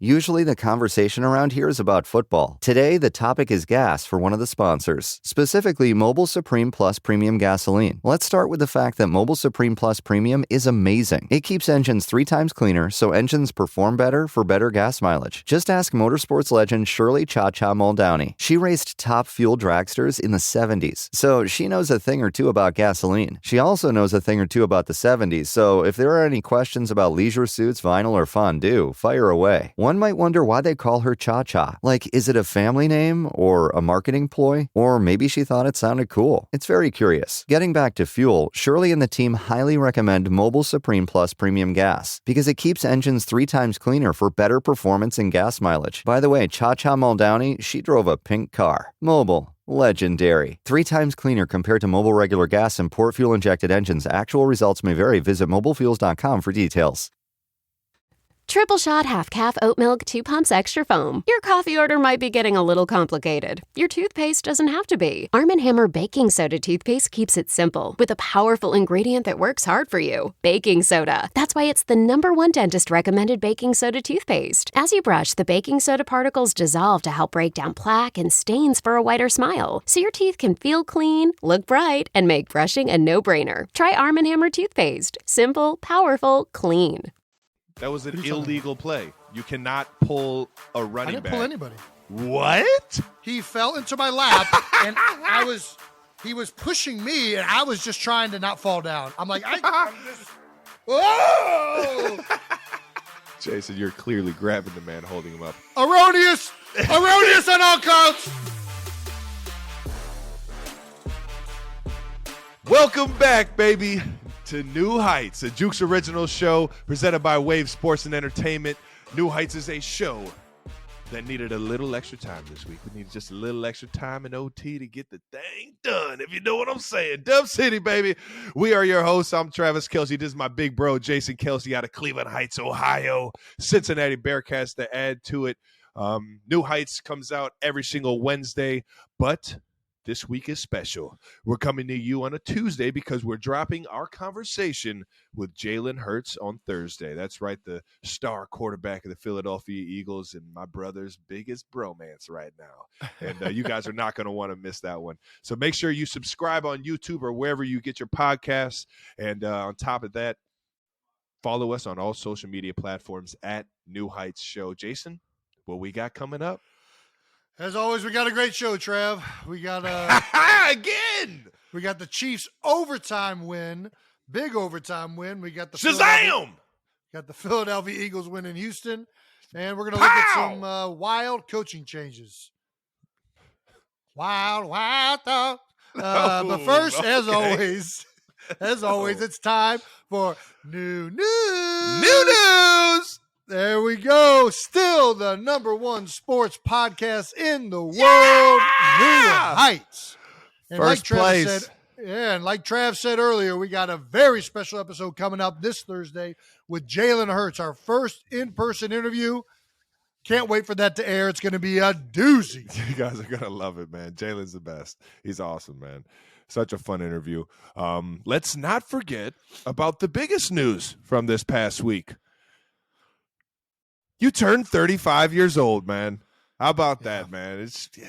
Usually the conversation around here is about football. Today, the topic is gas for one of the sponsors, specifically Mobile Supreme Plus Premium Gasoline. Let's start with the fact that Mobile Supreme Plus Premium is amazing. It keeps engines 3 times cleaner, so engines perform better for better gas mileage. Just ask motorsports legend Shirley Cha-Cha Muldowney. She raced top fuel dragsters in the 70s, so she knows a thing or two about gasoline. She also knows a thing or two about the 70s, so if there are any questions about leisure suits, vinyl, or fondue, fire away. One might wonder why they call her Cha-Cha. Like, is it a family name or a marketing ploy? Or maybe she thought it sounded cool. It's very curious. Getting back to fuel, Shirley and the team highly recommend Mobile Supreme Plus Premium Gas because it keeps engines 3 times cleaner for better performance and gas mileage. By the way, Cha-Cha Muldowney, she drove a pink car. Mobile. Legendary. 3 times cleaner compared to Mobile regular gas and port fuel injected engines. Actual results may vary. Visit mobilefuels.com for details. Triple shot half-calf oat milk 2 pumps extra foam. Your coffee order might be getting a little complicated. Your toothpaste doesn't have to be. Arm & Hammer Baking Soda toothpaste keeps it simple with a powerful ingredient that works hard for you. Baking soda. That's why it's the #1 dentist-recommended baking soda toothpaste. As you brush, the baking soda particles dissolve to help break down plaque and stains for a whiter smile. So your teeth can feel clean, look bright, and make brushing a no-brainer. Try Arm & Hammer toothpaste. Simple, powerful, clean. That was an illegal play. You cannot pull a running back. I didn't pull anybody. What? He fell into my lap, and he was pushing me, and I was just trying to not fall down. I'm like, I'm just, whoa! Jason, you're clearly grabbing the man, holding him up. Erroneous on all counts. Welcome back, baby, to New Heights, a Jukes Original show presented by Wave Sports and Entertainment. New Heights is a show that needed a little extra time this week. We needed just a little extra time in OT to get the thing done, if you know what I'm saying. Dub City, baby. We are your hosts. I'm Travis Kelce. This is my big bro, Jason Kelce, out of Cleveland Heights, Ohio. Cincinnati Bearcats to add to it. New Heights comes out every single Wednesday, but this week is special. We're coming to you on a Tuesday because we're dropping our conversation with Jalen Hurts on Thursday. That's right, the star quarterback of the Philadelphia Eagles and my brother's biggest bromance right now. And you guys are not going to want to miss that one. So make sure you subscribe on YouTube or wherever you get your podcasts. And on top of that, follow us on all social media platforms at New Heights Show. Jason, what we got coming up? As always, we got a great show, Trav. We got again. We got the Chiefs overtime win, big overtime win. We got the Shazam! Got the Philadelphia Eagles win in Houston, and we're gonna look at some wild coaching changes. Wild thought. But first, as always, it's time for new news. There we go. Still the #1 sports podcast in the world. New Heights. And First place. Like Trav said earlier, we got a very special episode coming up this Thursday with Jalen Hurts, our first in-person interview. Can't wait for that to air. It's going to be a doozy. You guys are going to love it, man. Jalen's the best. He's awesome, man. Such a fun interview. Let's not forget about the biggest news from this past week. You turned 35 years old, man. How about that, man?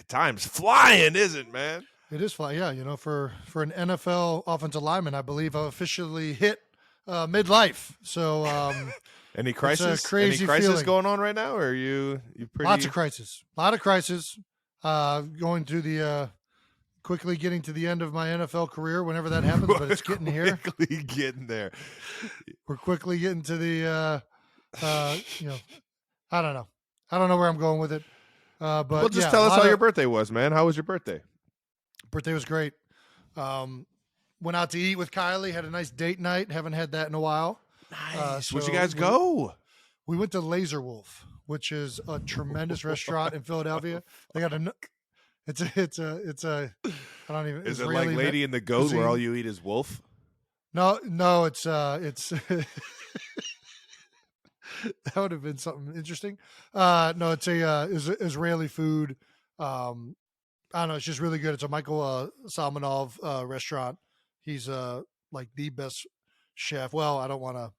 Time's flying, isn't it, man? It is flying, yeah. You know, for an NFL offensive lineman, I believe I've officially hit midlife. So, any crisis? It's a crazy any crisis feeling. Going on right now, or are you pretty? Lots of crisis. A lot of crisis. Going to the quickly getting to the end of my NFL career, whenever that happens, but it's getting here. Quickly getting there. We're quickly getting to the, I don't know. I don't know where I'm going with it. But well, just tell us how your birthday was, man. How was your birthday? Birthday was great. Went out to eat with Kylie. Had a nice date night. Haven't had that in a while. Nice. Where'd you guys go? We went to Laser Wolf, which is a tremendous restaurant in Philadelphia. They got it's a I don't even. Is it Israeli like Lady and the Goat, cuisine. where all you eat is wolf? No, it's that would have been something interesting. No, it's Israeli food. I don't know. It's just really good. It's a Michael Salmanov restaurant. He's like the best chef. Well, I don't want to.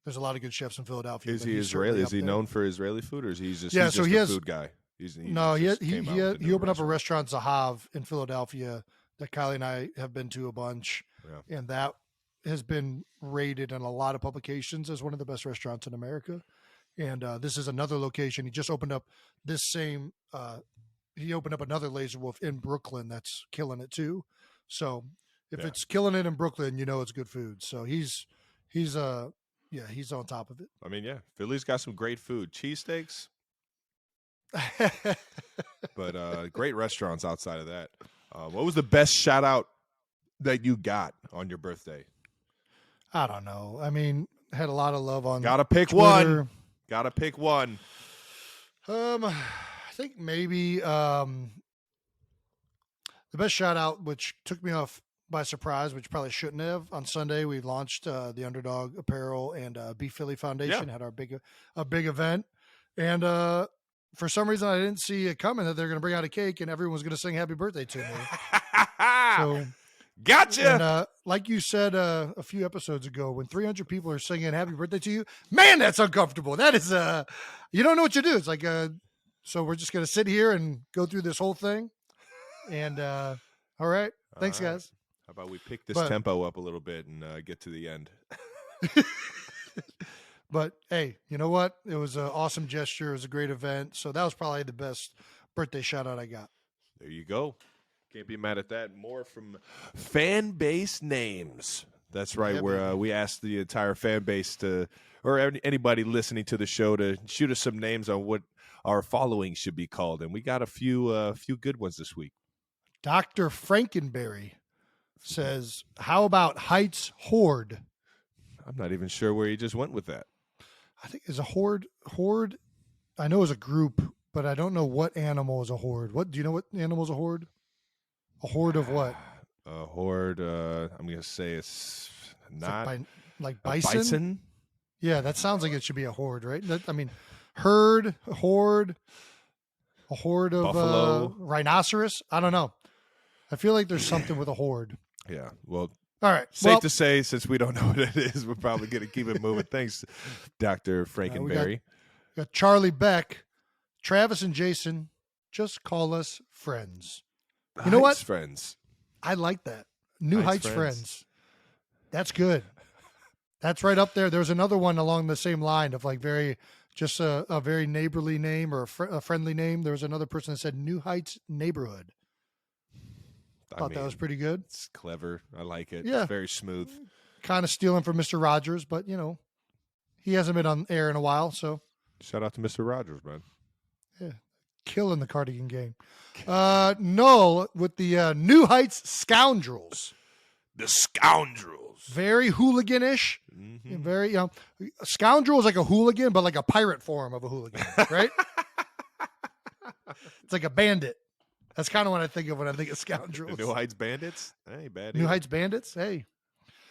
There's a lot of good chefs in Philadelphia. Is but he he's Israeli? certainly Is up he there. known for Israeli food, or is he just, Yeah, he's so just he a has- food guy? He No, just came out with a he new opened up a restaurant. restaurant, Zahav, in Philadelphia that Kylie and I have been to a bunch, Yeah. and that has been rated in a lot of publications as one of the best restaurants in America. And this is another location. He just opened up this same. He opened up another Laser Wolf in Brooklyn that's killing it too. So if it's killing it in Brooklyn, you know it's good food. So he's on top of it. I mean, yeah, Philly's got some great food, cheesesteaks, but great restaurants outside of that. What was the best shout out that you got on your birthday? I don't know. I mean, had a lot of love on. Gotta pick Twitter. one. Gotta pick one. I think maybe the best shout out, which took me off by surprise, which probably shouldn't have. On Sunday, we launched the Underdog Apparel and Beef Philly Foundation had a big event, and for some reason I didn't see it coming that they're going to bring out a cake and everyone was going to sing happy birthday to me. So gotcha. And like you said a few episodes ago, when 300 people are singing happy birthday to you, man, that's uncomfortable. That is you don't know what you do. It's like so we're just going to sit here and go through this whole thing. And all right. Thanks, guys. How about we pick this tempo up a little bit and get to the end? But hey, you know what? It was an awesome gesture. It was a great event. So that was probably the best birthday shout out I got. There you go. Can't be mad at that. More from fan base names. That's right. Where we asked the entire fan base to, or anybody listening to the show, to shoot us some names on what our following should be called, and we got a few good ones this week. Dr. Frankenberry says, "How about Heights Horde?" I'm not even sure where he just went with that. I think it's a horde. Horde, I know is a group, but I don't know what animal is a horde. What do you know? What animal is a horde? A horde of what? A horde. I'm gonna say it's not like bison. Bison. Yeah, that sounds like it should be a horde, right? I mean, herd, horde, a horde of Buffalo, rhinoceros. I don't know. I feel like there's something with a horde. Yeah. Well. All right. Safe to say, since we don't know what it is, we're probably going to keep it moving. Thanks, Dr. Frankenberry. We got Charlie Beck, Travis and Jason, just call us friends. You know what? Friends. I like that. New Heights friends. That's good. That's right up there. There's another one along the same line of like just a very neighborly name or a friendly name. There was another person that said New Heights Neighborhood. Thought that was pretty good. It's clever. I like it. Yeah. It's very smooth. Kind of stealing from Mr. Rogers, but, you know, he hasn't been on air in a while, so. Shout out to Mr. Rogers, man. Yeah. Killing the cardigan game. Null with the New Heights Scoundrels. The Scoundrels. Very hooliganish. Mm-hmm. Very, scoundrel is like a hooligan, but like a pirate form of a hooligan, right? It's like a bandit. That's kind of what I think of when I think of scoundrels. The New Heights Bandits? Hey, bad. New Heights Bandits? Hey.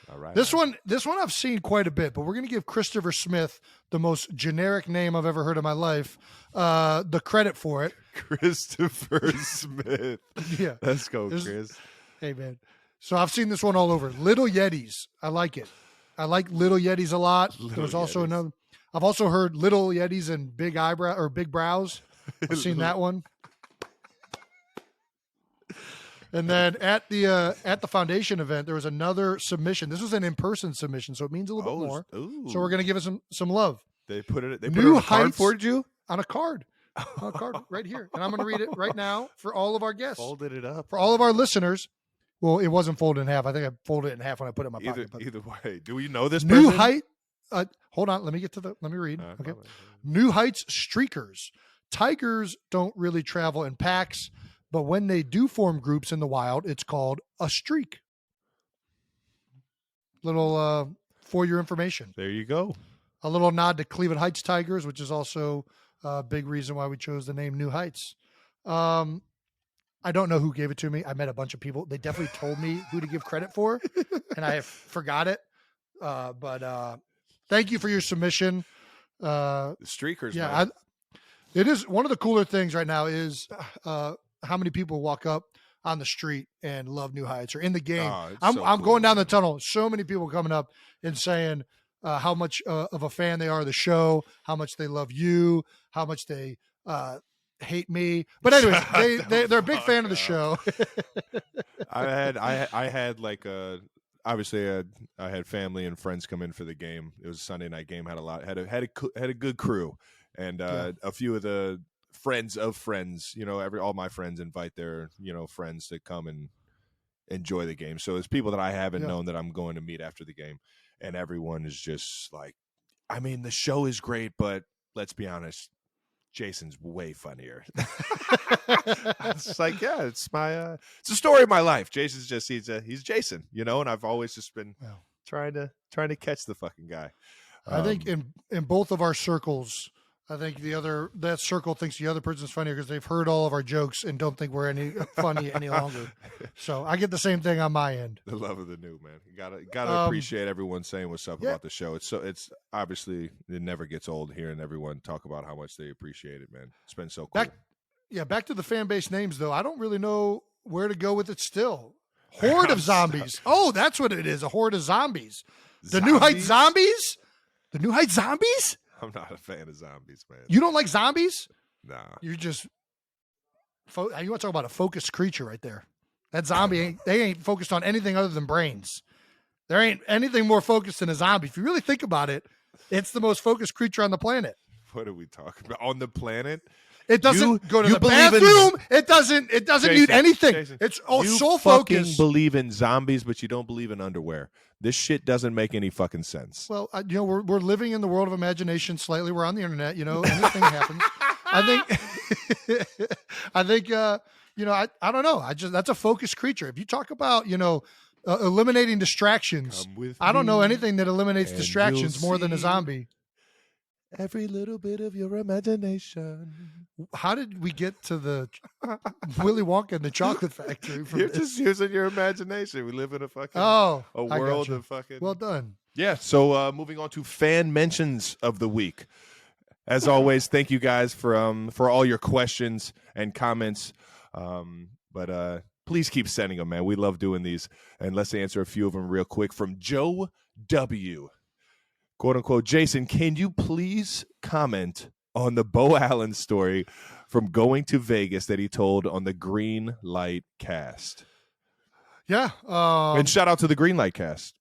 All right. This one I've seen quite a bit, but we're going to give Christopher Smith, the most generic name I've ever heard in my life, the credit for it. Christopher Smith. Yeah. Let's go, Chris. Hey, man. So I've seen this one all over. Little Yetis. I like it. I like Little Yetis a lot. There's also another. I've also heard Little Yetis and Big Eyebrow or Big Brows. I've seen that one. And then at the foundation event, there was another submission. This was an in-person submission, so it means a little bit more. Ooh. So we're going to give it some love. They put it New on a card Heights for you? On a card. On a card right here. And I'm going to read it right now for all of our guests. Folded it up. For all of our listeners. Well, it wasn't folded in half. I think I folded it in half when I put it in my pocket. Either way. Do we know this New person? Height. Hold on. Let me read. Okay. New Heights Streakers. Tigers don't really travel in packs, but when they do form groups in the wild, it's called a streak. Little for your information. There you go. A little nod to Cleveland Heights Tigers, which is also a big reason why we chose the name New Heights. I don't know who gave it to me. I met a bunch of people. They definitely told me who to give credit for, and I forgot it. But thank you for your submission. The Streakers, yeah, man. It is one of the cooler things right now is how many people walk up on the street and love New Heights or in the game. Oh, I'm so cool. going down the tunnel. So many people coming up and saying, how much of a fan they are of the show, how much they love you, how much they hate me. But anyways, they're a big fan of the show. I had like obviously I had family and friends come in for the game. It was a Sunday night game. Had a good crew, and a few of the friends of friends. All my friends invite their friends to come and enjoy the game. So it's people that I haven't known that I'm going to meet after the game, and everyone is just like, I mean, the show is great, but let's be honest, Jason's way funnier. It's like, yeah, it's it's a story of my life. Jason's just he's Jason, and I've always just been trying to catch the fucking guy. I think in both of our circles, I think that circle thinks the other person's funnier because they've heard all of our jokes and don't think we're any funny any longer. So I get the same thing on my end. The love of the new, man. You gotta appreciate everyone saying what's up about the show. It's obviously it never gets old hearing everyone talk about how much they appreciate it, man. It's been so cool. Back to the fan base names though. I don't really know where to go with it still. Horde of zombies. Oh, that's what it is. A horde of zombies. The New Heights Zombies? The New Heights Zombies? I'm not a fan of zombies, man. You don't like zombies? Nah. You're just you want to talk about a focused creature right there. That zombie ain't focused on anything other than brains. There ain't anything more focused than a zombie. If you really think about it, it's the most focused creature on the planet. What are we talking about? On the planet? It doesn't go to the bathroom. It doesn't need anything. Jason, it's fucking so focused. Believe in zombies, but you don't believe in underwear. This shit doesn't make any fucking sense. Well, we're living in the world of imagination slightly. We're on the internet, anything happens. I think I don't know. That's a focused creature. If you talk about, eliminating distractions, I don't know anything that eliminates distractions more than a zombie. Every little bit of your imagination. How did we get to the Willy Wonka and the Chocolate Factory? You're just using your imagination. We live in a fucking world of fucking. Well done. Yeah. So moving on to fan mentions of the week. As always, thank you guys for all your questions and comments. But please keep sending them, man. We love doing these. And let's answer a few of them real quick. From Joe W. Quote unquote, Jason, can you please comment on the Bo Allen story from going to Vegas that he told on the Green Light Cast? Yeah. And shout out to the Green Light Cast.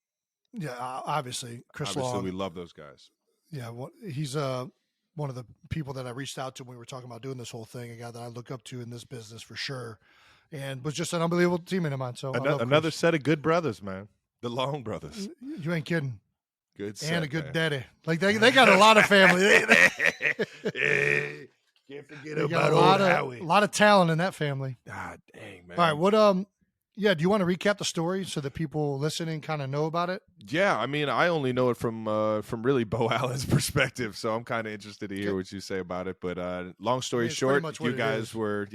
Yeah, obviously. Chris Long. Obviously, we love those guys. Yeah, he's one of the people that I reached out to when we were talking about doing this whole thing, a guy that I look up to in this business for sure, and was just an unbelievable teammate of mine. So another set of good brothers, man. The Long brothers. You ain't kidding. Good set, and a good man. daddy. Like they got a lot of family. Can't forget they about got old Howie. A lot of talent in that family. God dang, man. All right, what do you want to recap the story so that people listening kind of know about it? Yeah, I mean, I only know it from really Bo Allen's perspective, so I'm kind of interested to hear what you say about it. But long story short, you guys were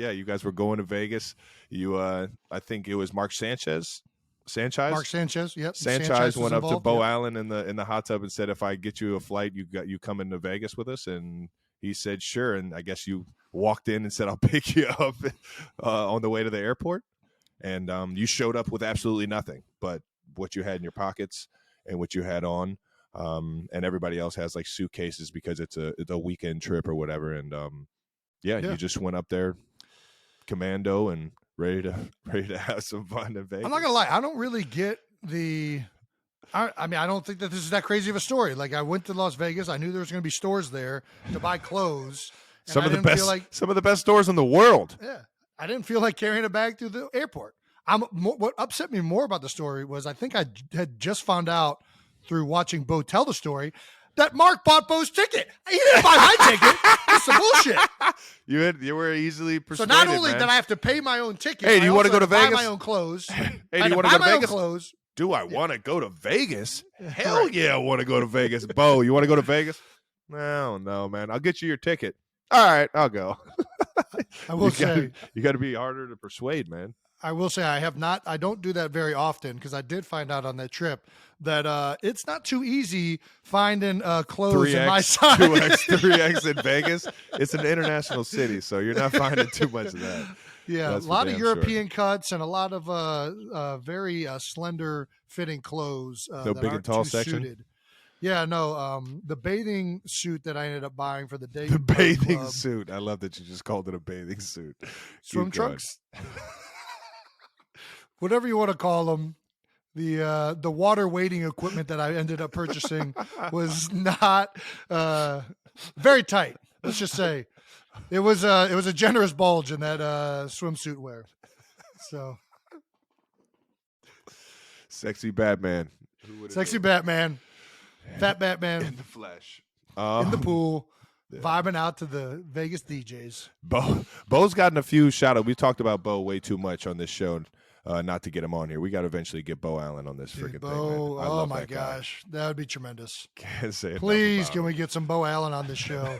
going to Vegas. I think it was Mark Sanchez. Mark Sanchez, yep. Sanchez went up to Bo Allen in the hot tub and said, "If I get you a flight, you come into Vegas with us." And he said, "Sure." And I guess you walked in and said, "I'll pick you up on the way to the airport." And you showed up with absolutely nothing but what you had in your pockets and what you had on. And everybody else has like suitcases because it's a weekend trip or whatever. And you just went up there commando and ready to have some fun in Vegas. I'm not gonna lie, I don't really get I don't think that this is that crazy of a story. Like, I went to Las Vegas, I knew there was gonna be stores there to buy clothes. Some of the best stores in the world. Yeah. I didn't feel like carrying a bag through the airport. What upset me more about the story was I think I had just found out through watching Bo tell the story that Mark bought Bo's ticket. He didn't buy my ticket. It's some bullshit. You were easily persuaded. So not only did I have to pay my own ticket, hey, do you want to go to Vegas? Buy my own clothes. Hey, do you want to go to Vegas? Clothes. Do I want to go to Vegas? Hell yeah, I want to go to Vegas. Bo, you want to go to Vegas? No, man. I'll get you your ticket. All right, I'll go. I will say you got to be harder to persuade, man. I will say I don't do that very often because I did find out on that trip that it's not too easy finding clothes in my size. 2X, 3X in Vegas. It's an international city, so you're not finding too much of that. Yeah, That's a lot of European cuts and a lot of very slender fitting clothes. No big and tall section. Suited. Yeah, no, the bathing suit that I ended up buying for the day. The bathing suit. I love that you just called it a bathing suit. Swim trunks? Whatever you want to call them. The water wading equipment that I ended up purchasing was not very tight. Let's just say it was a generous bulge in that swimsuit wear. So sexy Batman. Sexy Batman. Fat Batman. In the flesh. In the pool. Yeah. Vibing out to the Vegas DJs. Bo's gotten a few shout-outs. We talked about Bo way too much on this show. Not to get him on here. We got to eventually get Bo Allen on this freaking thing, man. Oh, my gosh. That would be tremendous. Can't say Please, can we get some Bo Allen on this show?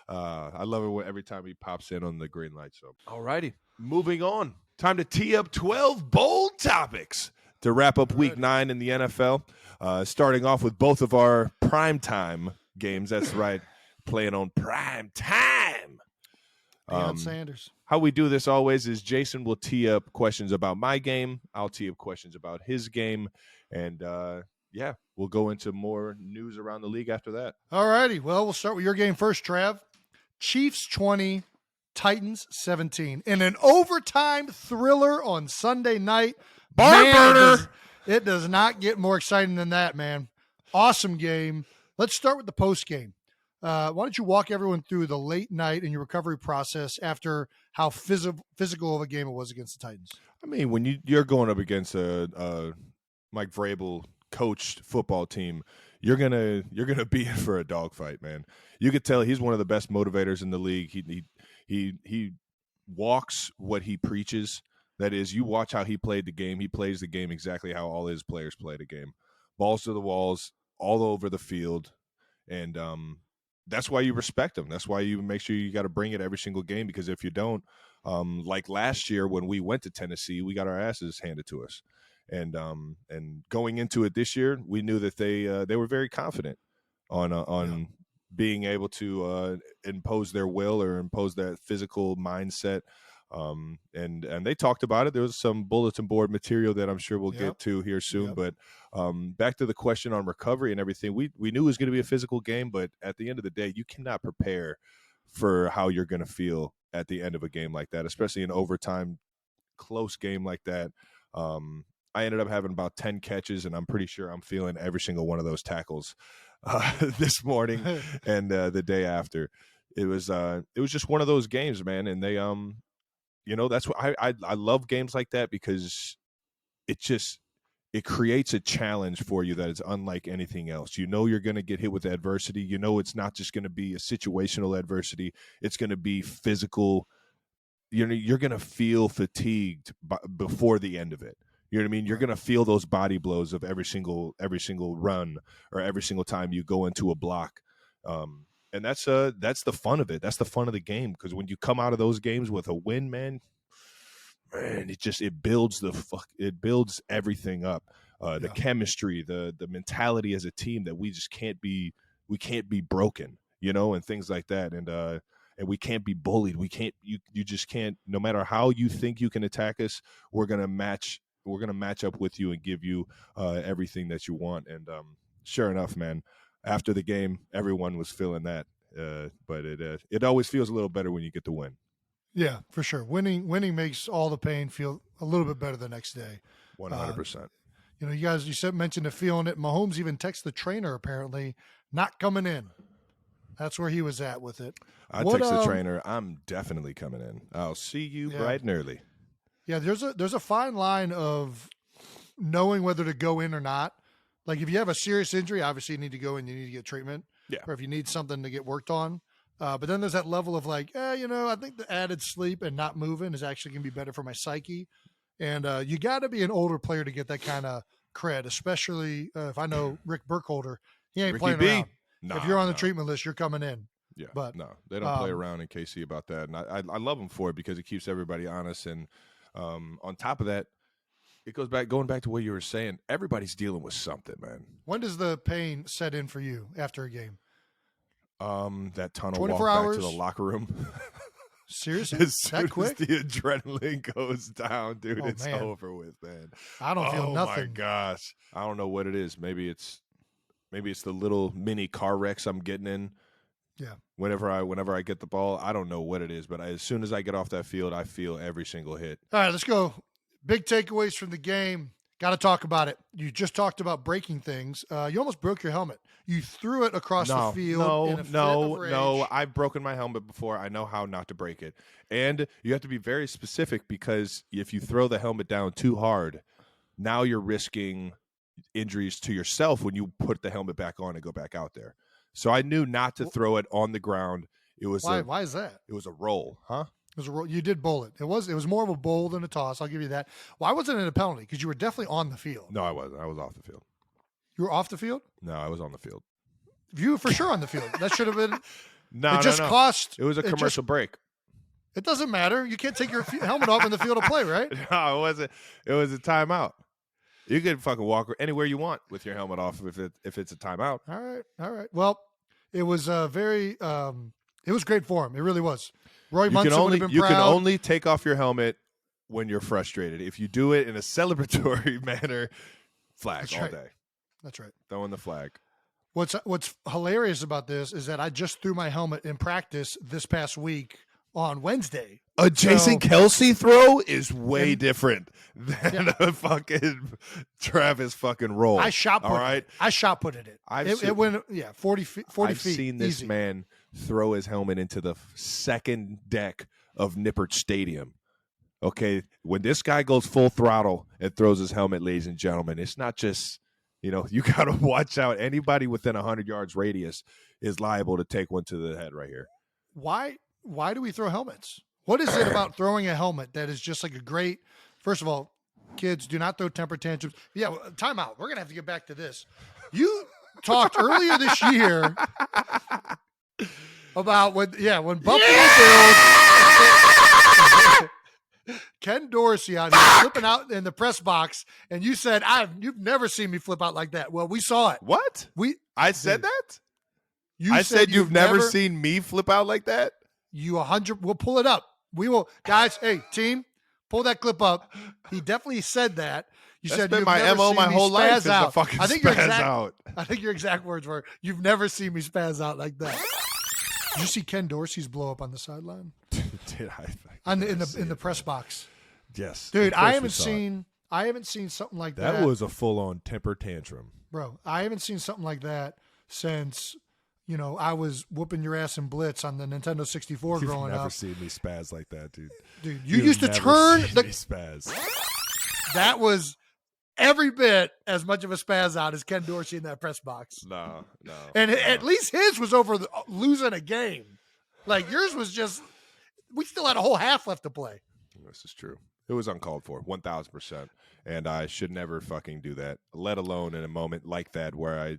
I love it every time he pops in on the green light. So, all righty. Moving on. Time to tee up 12 bold topics to wrap up Week 9 in the NFL. Starting off with both of our primetime games. That's right. Playing on prime time. Deion Sanders. How we do this always is Jason will tee up questions about my game. I'll tee up questions about his game. And, we'll go into more news around the league after that. All righty. Well, we'll start with your game first, Trav. Chiefs 20, Titans 17. In an overtime thriller on Sunday night. Barn burner. It does not get more exciting than that, man. Awesome game. Let's start with the post game. Why don't you walk everyone through the late night and your recovery process after how physical of a game it was against the Titans? I mean, when you're going up against a Mike Vrabel coached football team, you're gonna be in for a dogfight, man. You could tell he's one of the best motivators in the league. He walks what he preaches. That is, you watch how he played the game. He plays the game exactly how all his players play the game. Balls to the walls, all over the field, and that's why you respect him. That's why you make sure you got to bring it every single game, because if you don't, like last year when we went to Tennessee, we got our asses handed to us. And going into it this year, we knew that they were very confident on being able to impose their will or impose that physical mindset. And they talked about it. There was some bulletin board material that I'm sure we'll get to here soon. But back to the question on recovery and everything, we knew it was going to be a physical game, but at the end of the day, you cannot prepare for how you're going to feel at the end of a game like that, especially an overtime close game like that. I ended up having about 10 catches, and I'm pretty sure I'm feeling every single one of those tackles this morning and the day after. It was just one of those games, man. And they that's what I love games like that, because it creates a challenge for you that is unlike anything else. You know you're going to get hit with adversity. You know it's not just going to be a situational adversity. It's going to be physical. You're going to feel fatigued before the end of it. You know what I mean? You're going to feel those body blows of every single run or every single time you go into a block. And that's the fun of it. That's the fun of the game, because when you come out of those games with a win, man, it builds everything up. The chemistry, the mentality as a team that we can't be broken, and things like that. And we can't be bullied. You just can't, no matter how you think you can attack us, we're going to match up with you and give you everything that you want. And sure enough, man, after the game, everyone was feeling that, but it always feels a little better when you get the win. Yeah, for sure. Winning makes all the pain feel a little bit better the next day. 100%. You mentioned the feeling it. Mahomes even texted the trainer, apparently, not coming in. That's where he was at with it. I text the trainer, I'm definitely coming in. I'll see you bright and early. Yeah, there's a fine line of knowing whether to go in or not. Like, if you have a serious injury, obviously you need to go in, you need to get treatment. Yeah. Or if you need something to get worked on. But then there's that level of like, I think the added sleep and not moving is actually going to be better for my psyche. And you got to be an older player to get that kind of cred, especially if I know Rick Burkholder. He ain't playing around. If you're on the treatment list, you're coming in. Yeah, but no, they don't play around in KC about that. And I love them for it, because it keeps everybody honest. And on top of that, it goes going back to what you were saying. Everybody's dealing with something, man. When does the pain set in for you after a game? That tunnel 24 walk hours? back to the locker room. Seriously? As soon that quick? as the adrenaline goes down, dude, it's man. over with, man. I don't feel nothing. Oh, my gosh. I don't know what it is. Maybe it's Maybe it's the little mini car wrecks I'm getting in. Yeah. Whenever I get the ball, I don't know what it is, but as soon as I get off that field, I feel every single hit. All right, let's go. Big takeaways from the game. Got to talk about it. You just talked about breaking things. You almost broke your helmet. You threw it across the field in a fit of rage. No. I've broken my helmet before. I know how not to break it. And you have to be very specific because if you throw the helmet down too hard, now you're risking injuries to yourself when you put the helmet back on and go back out there. So I knew not to throw it on the ground. It was why is that? It was a roll, huh? It was a roll. You did bowl it. It was more of a bowl than a toss. I'll give you that. Why wasn't it a penalty? Because you were definitely on the field. No, I wasn't. I was off the field. You were off the field? No, I was on the field. You were for sure on the field. That should have been. No, it just cost. It was a commercial break. It doesn't matter. You can't take your helmet off in the field of play, right? No, it wasn't. It was a timeout. You can fucking walk anywhere you want with your helmet off if it's a timeout. All right. Well, it was very. It was great for him. It really was. Roy Munson would have been proud. You can only take off your helmet when you're frustrated. If you do it in a celebratory manner, flag all day. That's right. Throwing the flag. What's hilarious about this is that I just threw my helmet in practice this past week on Wednesday. A Jason Kelce throw is way different than a fucking Travis fucking roll. I shot put it. It went 40 feet. I've seen this man throw his helmet into the second deck of Nippert Stadium. Okay, when this guy goes full throttle and throws his helmet, ladies and gentlemen, it's not just, you got to watch out. Anybody within 100 yards radius is liable to take one to the head right here. Why do we throw helmets? What is it about throwing a helmet that is just like a great, first of all, kids, do not throw temper tantrums. Yeah, timeout. We're going to have to get back to this. You talked earlier this year about when Buffalo Bills, Ken Dorsey out here flipping out in the press box, and you said, you've never seen me flip out like that. Well, we saw it. What? I said that? I said you've never seen me flip out like that? We'll pull it up. We will, guys. Hey, team, pull that clip up. He definitely said that. That's been my MO my whole life is to fucking spaz out. I think your exact words were, "You've never seen me spaz out like that." Did you see Ken Dorsey's blow up on the sideline? Did I? In the press box. Yes, dude. I haven't seen something like that. That was a full-on temper tantrum, bro. I haven't seen something like that since. I was whooping your ass in Blitz on the Nintendo 64 growing up. You've never seen me spaz like that, dude. Dude, you used to turn the spaz. That was every bit as much of a spaz out as Ken Dorsey in that press box. No. And at least his was over losing a game. Like yours was just, we still had a whole half left to play. This is true. It was uncalled for, 1,000%. And I should never fucking do that, let alone in a moment like that where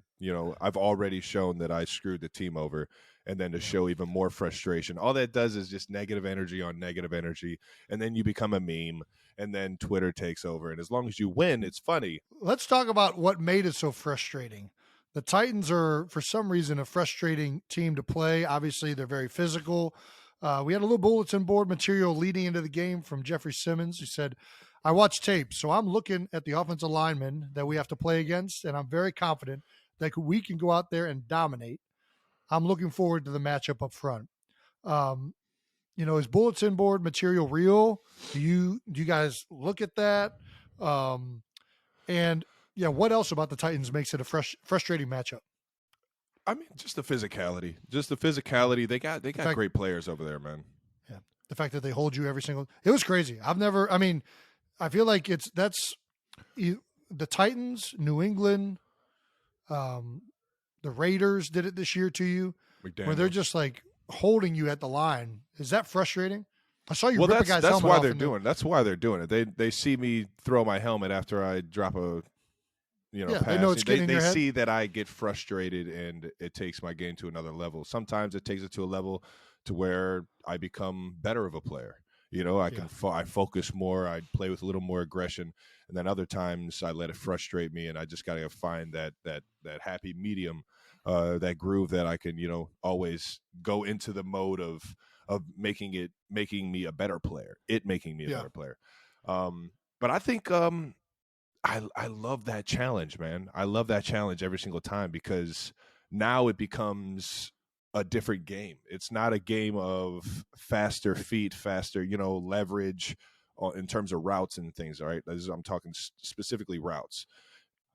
I've already shown that I screwed the team over, and then to show even more frustration. All that does is just negative energy on negative energy, and then you become a meme, and then Twitter takes over. And as long as you win, it's funny. Let's talk about what made it so frustrating. The Titans are, for some reason, a frustrating team to play. Obviously, they're very physical. We had a little bulletin board material leading into the game from Jeffrey Simmons. He said, I watched tape, so I'm looking at the offensive linemen that we have to play against, and I'm very confident that we can go out there and dominate. I'm looking forward to the matchup up front. Is bulletin board material real? Do you guys look at that? What else about the Titans makes it a frustrating matchup? I mean, just the physicality. They got great players over there, man. Yeah, the fact that they hold you every single. It was crazy. I feel like that's the Titans, New England, the Raiders did it this year to you, where they're just like holding you at the line. Is that frustrating? I saw you rip a guy's helmet off. That's why they're doing it. They see me throw my helmet after I drop a pass. They know it's getting in your head. They see that I get frustrated and it takes my game to another level. Sometimes it takes it to a level to where I become better of a player. I focus more, I play with a little more aggression, and then other times I let it frustrate me, and I just got to find that happy medium, that groove that I can, always go into the mode of making me a better player, making me a better player. But I think I love that challenge, man. I love that challenge every single time because now it becomes a different game. It's not a game of faster feet, faster, leverage in terms of routes and things. All right, I'm talking specifically routes.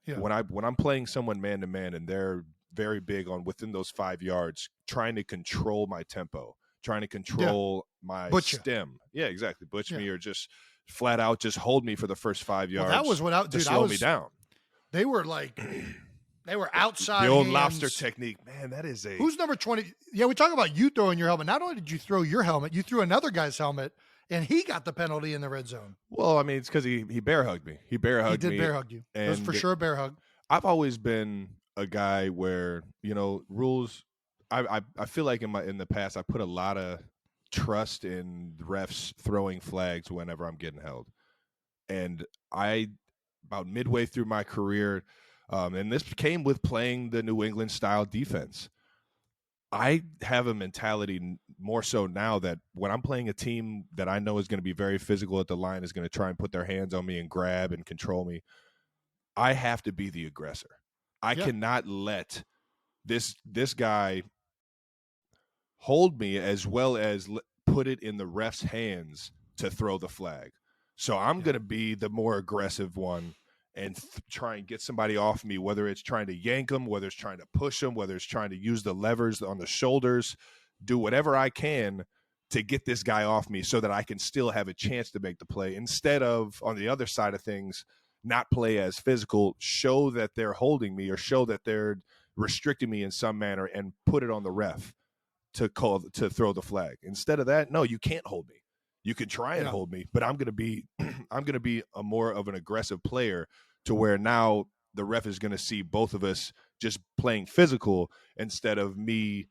Yeah. When I'm playing someone man to man and they're very big on within those 5 yards, trying to control my tempo, trying to control my stem. Yeah, exactly. Butch me or just flat out just hold me for the first 5 yards. Well, that was what slow me down. They were like, they were outside. The old hands. lobster technique, man. That is a. Who's number 20? Yeah, we talk about you throwing your helmet. Not only did you throw your helmet, you threw another guy's helmet, and he got the penalty in the red zone. Well, I mean, it's because he bear hugged me. He bear hugged me. He did bear hug you. It was for sure a bear hug. I've always been a guy where rules. I feel like in the past I put a lot of trust in refs throwing flags whenever I'm getting held, and about midway through my career, and this came with playing the New England style defense. I have a mentality more so now that when I'm playing a team that I know is going to be very physical at the line, is going to try and put their hands on me and grab and control me, I have to be the aggressor. I cannot let this guy hold me as well as put it in the ref's hands to throw the flag. So I'm going to be the more aggressive one and try and get somebody off me, whether it's trying to yank them, whether it's trying to push them, whether it's trying to use the levers on the shoulders, do whatever I can to get this guy off me so that I can still have a chance to make the play, instead of, on the other side of things, not play as physical, show that they're holding me or show that they're restricting me in some manner and put it on the ref to throw the flag. Instead of that, no, you can't hold me. You can try and hold me, but I'm going to be a more of an aggressive player, to where now the ref is going to see both of us just playing physical instead of me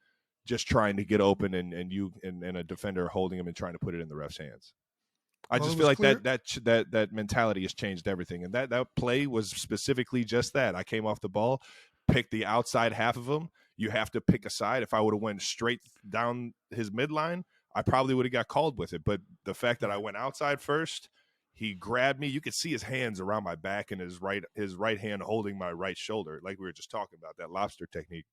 just trying to get open and you and a defender holding him and trying to put it in the ref's hands. I just feel like that mentality has changed everything. And that play was specifically just that. I came off the ball, picked the outside half of him. You have to pick a side. If I would have went straight down his midline, I probably would have got called with it. But the fact that I went outside first, he grabbed me. You could see his hands around my back and his right hand holding my right shoulder, like we were just talking about, that lobster technique.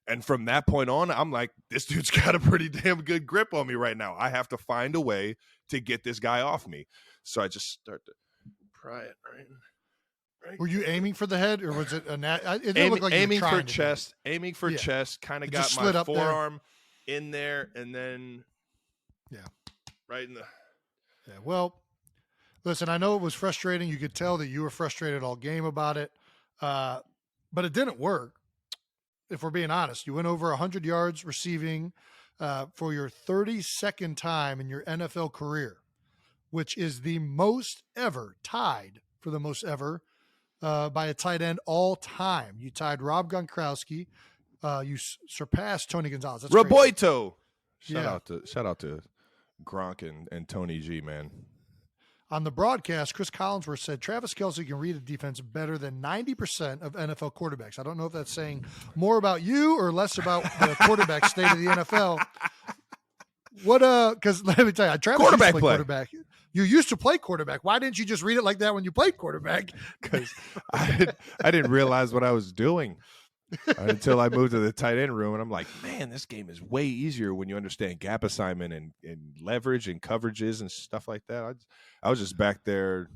And from that point on, I'm like, this dude's got a pretty damn good grip on me right now. I have to find a way to get this guy off me. So I just start to pry it right. Were you aiming for the head, or was it a it didn't look like aiming for chest? Aiming for chest. Kind of got my forearm in there, and then right in the. Yeah. Well, listen, I know it was frustrating. You could tell that you were frustrated all game about it, but it didn't work. If we're being honest, you went over 100 yards receiving for your 32nd time in your NFL career, which is the most ever, tied for the most ever by a tight end all time. You tied Rob Gronkowski. You surpassed Tony Gonzalez. That's Roboito. Shout out to Gronk and Tony G, man. On the broadcast, Chris Collinsworth said Travis Kelce can read a defense better than 90% of NFL quarterbacks. I don't know if that's saying more about you or less about the quarterback state of the NFL. Because let me tell you, Travis used to play quarterback. You used to play quarterback. Why didn't you just read it like that when you played quarterback? Because I didn't realize what I was doing until I moved to the tight end room, and I'm like, man, this game is way easier when you understand gap assignment and leverage and coverages and stuff like that. I was just back there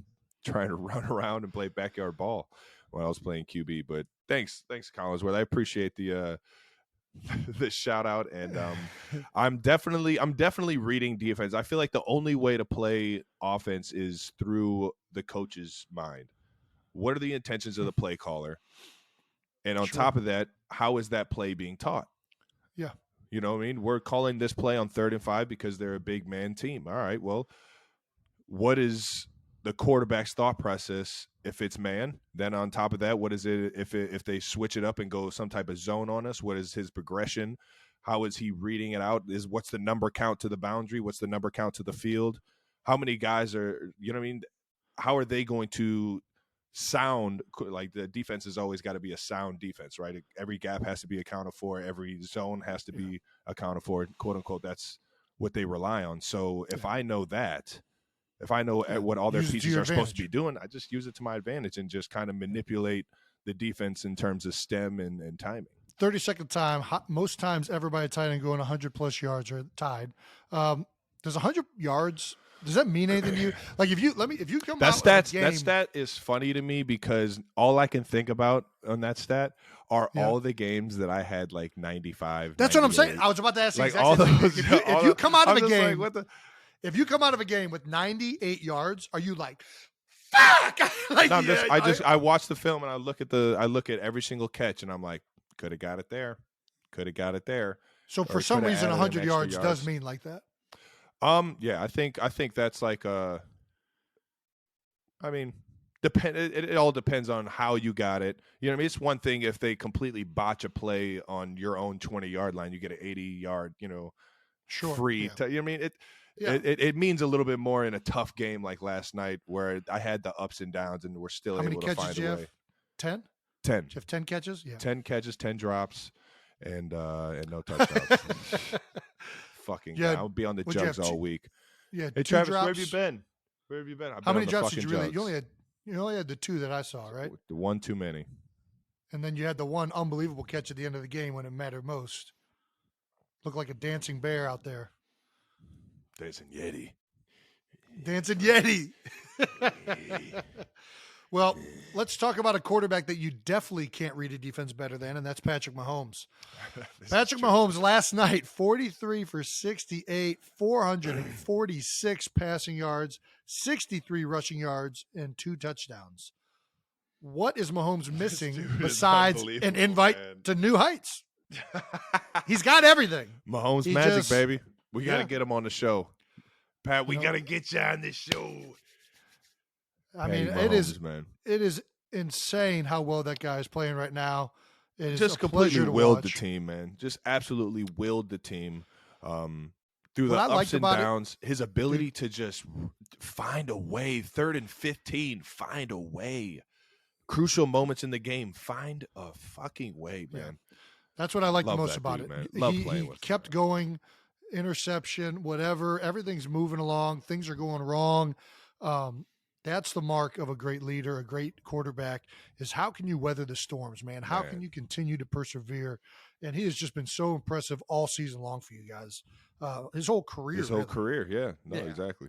trying to run around and play backyard ball when I was playing QB. But thanks, Collinsworth. I appreciate the shout out, and I'm definitely reading defense. I feel like the only way to play offense is through the coach's mind. What are the intentions of the play caller? And on top of that, how is that play being taught? Yeah. You know what I mean? We're calling this play on 3rd and 5 because they're a big man team. All right, well, what is the quarterback's thought process if it's man? Then on top of that, what is it if they switch it up and go some type of zone on us? What is his progression? How is he reading it out? What's the number count to the boundary? What's the number count to the field? How many guys are, you know what I mean? How are they going to sound? Like, the defense has always got to be a sound defense, right? Every gap has to be accounted for. Every zone has to be accounted for, quote unquote. That's what they rely on. So if I know that, If I know what all their Use it to pieces your are supposed to advantage. be doing, I just use it to my advantage and just kind of manipulate the defense in terms of stem and timing. 30-second time. Most times, everybody tight end going 100+ yards or tied. Does 100 yards? Does that mean anything to you? Like if you come That out stat, of a game, that stat is funny to me because all I can think about on that stat are all the games that I had like 95. That's what I'm saying. I was about to ask you like exactly all the same those. thing. If you come out of a game, what the? if you come out of a game with 98 yards, are you like, fuck? Like, No, I watch the film and I look at every single catch and I'm like, could have got it there, could have got it there. So for Or some coulda reason, added 100 an extra yards does mean like that. Yeah, I think that's like I mean, it all depends on how you got it. You know what I mean? It's one thing if they completely botch a play on your own 20-yard line, you get an 80-yard, free. Yeah. You know what I mean? Yeah. It means a little bit more in a tough game like last night where I had the ups and downs and we're still How many able to catches find do you a have? way. 10? 10. Do you have 10 catches? Yeah. 10 catches, 10 drops, and no touchdowns. Fucking guy. I'll be on the jugs all week. Yeah. Hey, Travis, where have you been? Where have you been? How many drops did you really? You only had the 2 that I saw, right? The one too many. And then you had the one unbelievable catch at the end of the game when it mattered most. Looked like a dancing bear out there. Dancing Yeti. Dancing Yeti. Well, let's talk about a quarterback that you definitely can't read a defense better than, and that's Patrick Mahomes. Patrick Mahomes last night, 43 for 68, 446 passing yards, 63 rushing yards, and 2 touchdowns. What is Mahomes missing besides an invite to new heights? He's got everything. Mahomes magic, baby. We got to get him on the show. Pat, we got to get you on this show. I mean, Mahomes, it is insane how well that guy is playing right now. It is just a completely pleasure to willed watch. the team, man. Just absolutely willed the team through the What I ups liked and about downs. His ability to just find a way, 3rd and 15, find a way. Crucial moments in the game, find a fucking way, man. Yeah. That's what I like the Love most that about dude, it. man. Love He playing with him, kept going, interception, whatever. Everything's moving along. Things are going wrong. That's the mark of a great leader, a great quarterback, is how can you weather the storms, man? How can you continue to persevere? And he has just been so impressive all season long for you guys. His whole career. Yeah. No, exactly.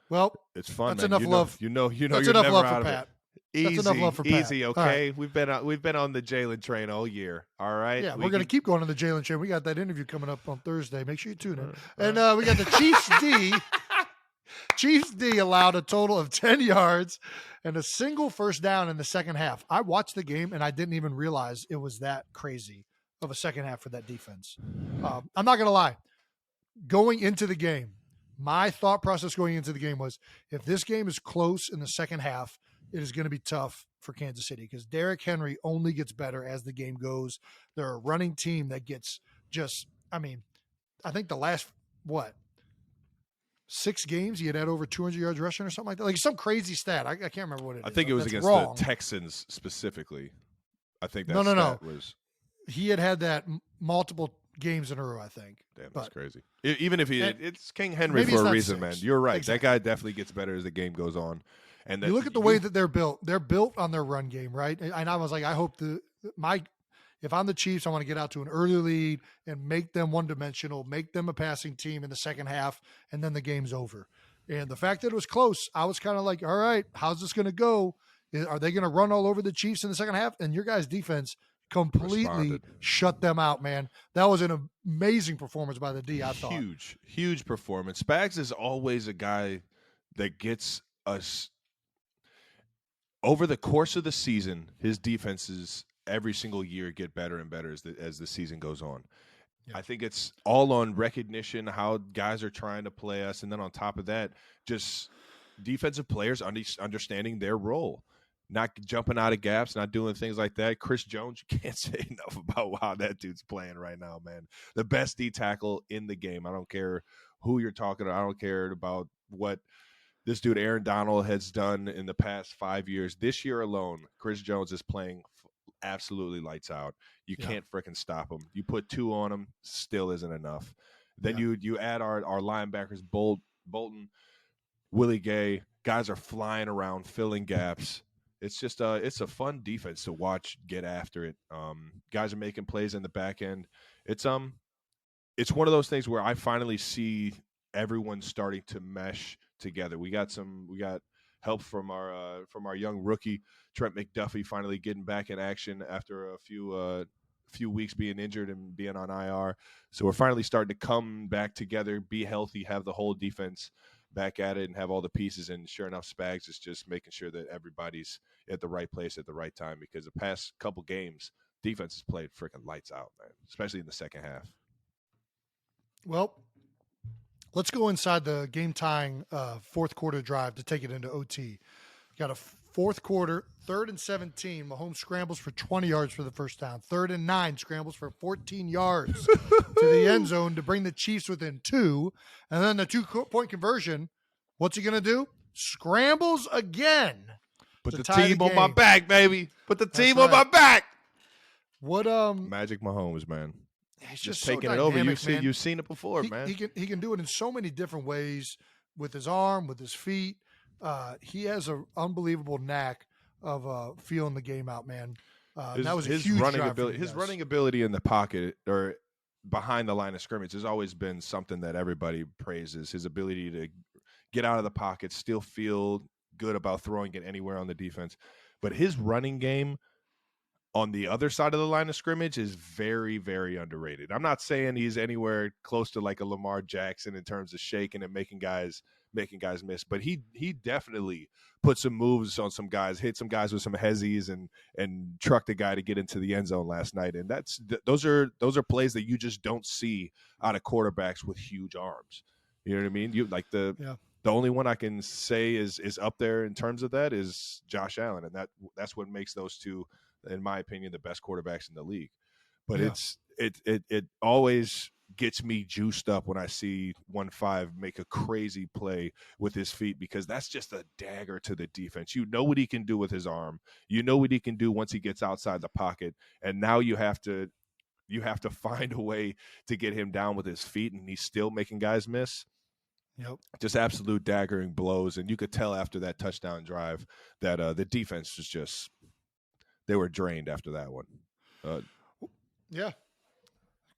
Well, it's fun. That's man. enough love. You know, that's you're enough never love out for of Pat. it. Easy, That's enough love for Pat. easy. Okay, right. we've been on the Jalen train all year. All right. Yeah, we're going to keep going on the Jalen train. We got that interview coming up on Thursday. Make sure you tune in. And we got the Chiefs D. Chiefs D allowed a total of 10 yards and a single first down in the second half. I watched the game and I didn't even realize it was that crazy of a second half for that defense. I'm not going to lie. Going into the game, my thought process going into the game was if this game is close in the second half, it is going to be tough for Kansas City because Derrick Henry only gets better as the game goes. They're a running team that gets I think the last, 6 games he had over 200 yards rushing or something like that. Like some crazy stat. I can't remember what it is. I think it was That's against wrong. the Texans specifically. I think that No. was. He had that multiple games in a row, I think. Damn, that's crazy. Even if it's King Henry maybe it's for a not reason, 6. man. You're right. Exactly. That guy definitely gets better as the game goes on. And You look at the way that they're built. They're built on their run game, right? And I was like, I hope if I'm the Chiefs, I want to get out to an early lead and make them one-dimensional, make them a passing team in the second half, and then the game's over. And the fact that it was close, I was kind of like, all right, how's this going to go? Are they going to run all over the Chiefs in the second half? And your guys' defense completely shut them out, man. That was an amazing performance by the D, I thought. Huge performance. Spags is always a guy that gets us over the course of the season. His defenses every single year get better and better as the season goes on. Yeah. I think it's all on recognition, how guys are trying to play us, and then on top of that, just defensive players understanding their role, not jumping out of gaps, not doing things like that. Chris Jones, you can't say enough about how that dude's playing right now, man. The best D tackle in the game. I don't care who you're talking to. I don't care about what this dude Aaron Donald has done in the past 5 years. This year alone, Chris Jones is playing absolutely lights out. You can't freaking stop him. You put 2 on him, still isn't enough. Then you add our linebackers, Bolton. Willie Gay. Guys are flying around, filling gaps. It's just it's a fun defense to watch get after it. Guys are making plays in the back end. It's one of those things where I finally see everyone starting to mesh together. We got help from our young rookie Trent McDuffie finally getting back in action after a few weeks being injured and being on IR. So we're finally starting to come back together, be healthy, have the whole defense back at it, and have all the pieces. And sure enough, Spags is just making sure that everybody's at the right place at the right time, because the past couple games, defense has played freaking lights out, man, especially in the second half. Well, let's go inside the game-tying fourth quarter drive to take it into OT. Got a fourth quarter, 3rd and 17. Mahomes scrambles for 20 yards for the first down. 3rd and 9, scrambles for 14 yards to the end zone to bring the Chiefs within 2. And then the 2-point conversion, what's he going to do? Scrambles again. Put the team on my back, baby. Put the team on my back. What Magic Mahomes, man. He's just taking so it over. dynamic, You've seen it before, man. He can do it in so many different ways, with his arm, with his feet. He has an unbelievable knack of feeling the game out, man. That was a huge running drive ability. His running ability in the pocket or behind the line of scrimmage has always been something that everybody praises. His ability to get out of the pocket, still feel good about throwing it anywhere on the defense. But his running game on the other side of the line of scrimmage is very, very underrated. I'm not saying he's anywhere close to like a Lamar Jackson in terms of shaking and making guys miss, but he definitely put some moves on some guys, hit some guys with some hezzies and trucked a guy to get into the end zone last night. And those are plays that you just don't see out of quarterbacks with huge arms. You know what I mean? You like the only one I can say is up there in terms of that is Josh Allen, and that's what makes those two, in my opinion, the best quarterbacks in the league. But it always gets me juiced up when I see 1-5 make a crazy play with his feet, because that's just a dagger to the defense. You know what he can do with his arm. You know what he can do once he gets outside the pocket, and now you have to find a way to get him down with his feet, and he's still making guys miss. Yep. Just absolute daggering blows, and you could tell after that touchdown drive that the defense was just – they were drained after that one.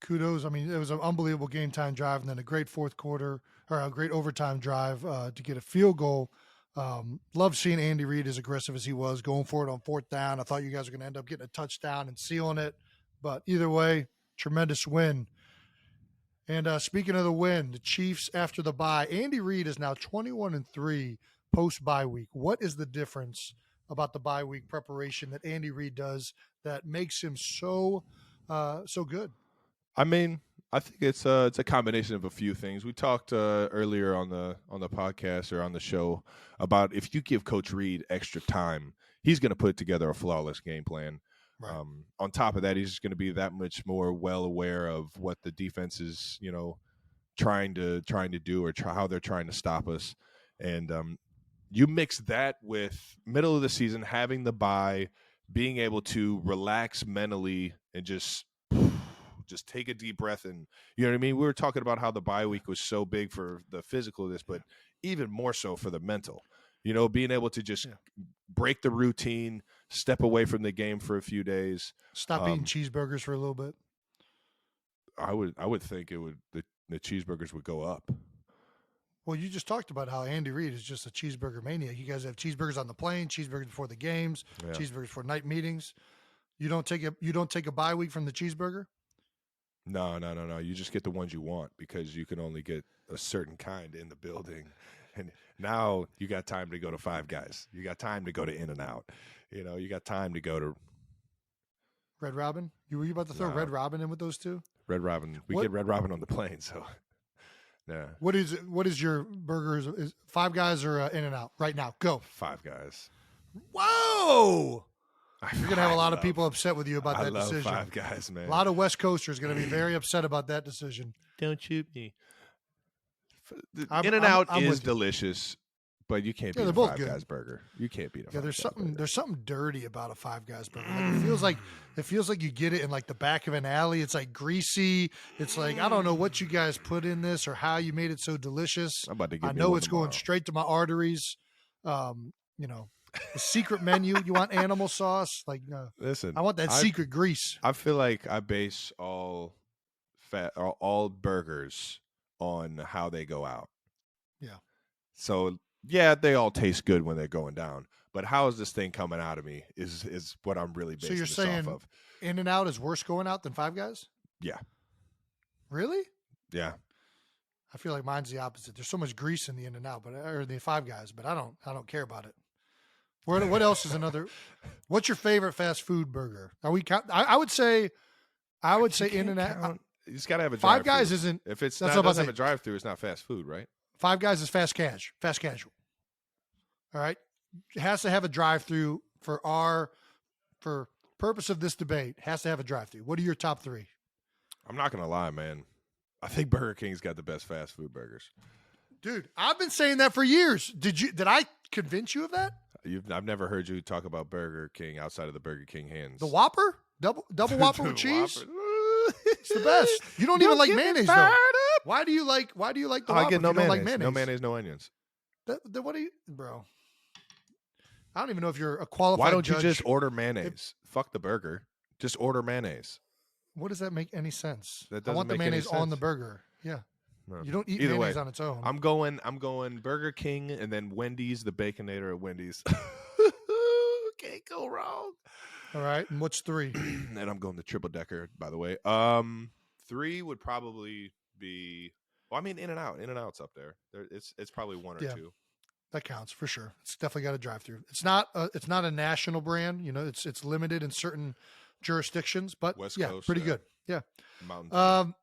Kudos. I mean, it was an unbelievable game time drive, and then a great fourth quarter or a great overtime drive to get a field goal. Love seeing Andy Reid as aggressive as he was, going for it on 4th down. I thought you guys were going to end up getting a touchdown and sealing it, but either way, tremendous win. And speaking of the win, the Chiefs after the bye, Andy Reid is now 21-3 post-bye week. What is the difference about the bye week preparation that Andy Reid does that makes him so good? I mean, I think it's a combination of a few things. We talked earlier on the podcast or on the show about if you give Coach Reid extra time, he's going to put together a flawless game plan. Right. On top of that, he's just going to be that much more well aware of what the defense is, trying to do or how they're trying to stop us. And you mix that with middle of the season, having the bye, being able to relax mentally and just take a deep breath. And you know what I mean? We were talking about how the bye week was so big for the physical of this, but even more so for the mental. Being able to just break the routine, step away from the game for a few days. Stop eating cheeseburgers for a little bit. I would think it would the cheeseburgers would go up. Well, you just talked about how Andy Reid is just a cheeseburger maniac. You guys have cheeseburgers on the plane, cheeseburgers before the games, cheeseburgers for night meetings. You don't take a bye week from the cheeseburger? No. You just get the ones you want because you can only get a certain kind in the building. And now you got time to go to Five Guys. You got time to go to In-N-Out. You got time to go to Red Robin. Were you about to throw Red Robin in with those two? Red Robin. We get Red Robin on the plane, so yeah. What is your burgers? Is Five Guys or In-N-Out right now? Go. Five Guys. Whoa! You're gonna have a lot of people upset with you about that decision. Five Guys, man. A lot of West Coasters going to be very upset about that decision. Don't shoot me. In-N-Out is delicious, But you can't beat they're a both Five good. Guys burger. You can't beat a Five there's Guys something burger. there's something dirty about a Five Guys burger. Like, it feels like you get it in like the back of an alley. It's like greasy. It's like I don't know what you guys put in this or how you made it so delicious. I'm about to get I me know one it's tomorrow. going straight to my arteries. The secret menu. You want animal sauce? Like, Listen, I want that secret grease. I feel like I base all burgers on how they go out. Yeah. So yeah, they all taste good when they're going down. But how is this thing coming out of me is what I'm really basing So you're this saying off of. In-N-Out is worse going out than Five Guys? Yeah. Really? Yeah. I feel like mine's the opposite. There's so much grease in the In-N-Out, or the Five Guys, but I don't care about it. What else is another? What's your favorite fast food burger? Are we count? I would say In-N-Out. You just gotta have a Five drive-thru. Guys isn't. If it's that's not what I'm doesn't about have to a drive-through, it's not fast food, right? Five Guys is fast casual. All right, it has to have a drive-through for purpose of this debate. It has to have a drive-through. What are your top three? I'm not gonna lie, man. I think Burger King's got the best fast food burgers. Dude, I've been saying that for years. Did I convince you of that? I've never heard you talk about Burger King outside of the Burger King hands. The Whopper? Double Whopper with The cheese? Whopper. It's the best. You don't even like mayonnaise though. Why do you like the Whopper? I get no if you don't mayonnaise. like mayonnaise. No mayonnaise, no onions. What do you, bro? I don't even know if you're a qualified Why don't judge. you just order mayonnaise? Fuck the burger. Just order mayonnaise. What does that make any sense? That I doesn't want the make any mayonnaise on sense. the burger. Yeah. No. You don't eat Either mayonnaise way, on its own. I'm going Burger King and then Wendy's, the Baconator at Wendy's. Can't go wrong. All right. And what's three? And I'm going the triple decker, by the way. 3 would probably be. Well, I mean, In-N-Out. In-N-Out's up there. It's probably 1 or 2. That counts for sure. It's definitely got a drive-through. It's not a national brand. You know, it's limited in certain jurisdictions, but West yeah, Coast, pretty yeah. good. Yeah. Mountain.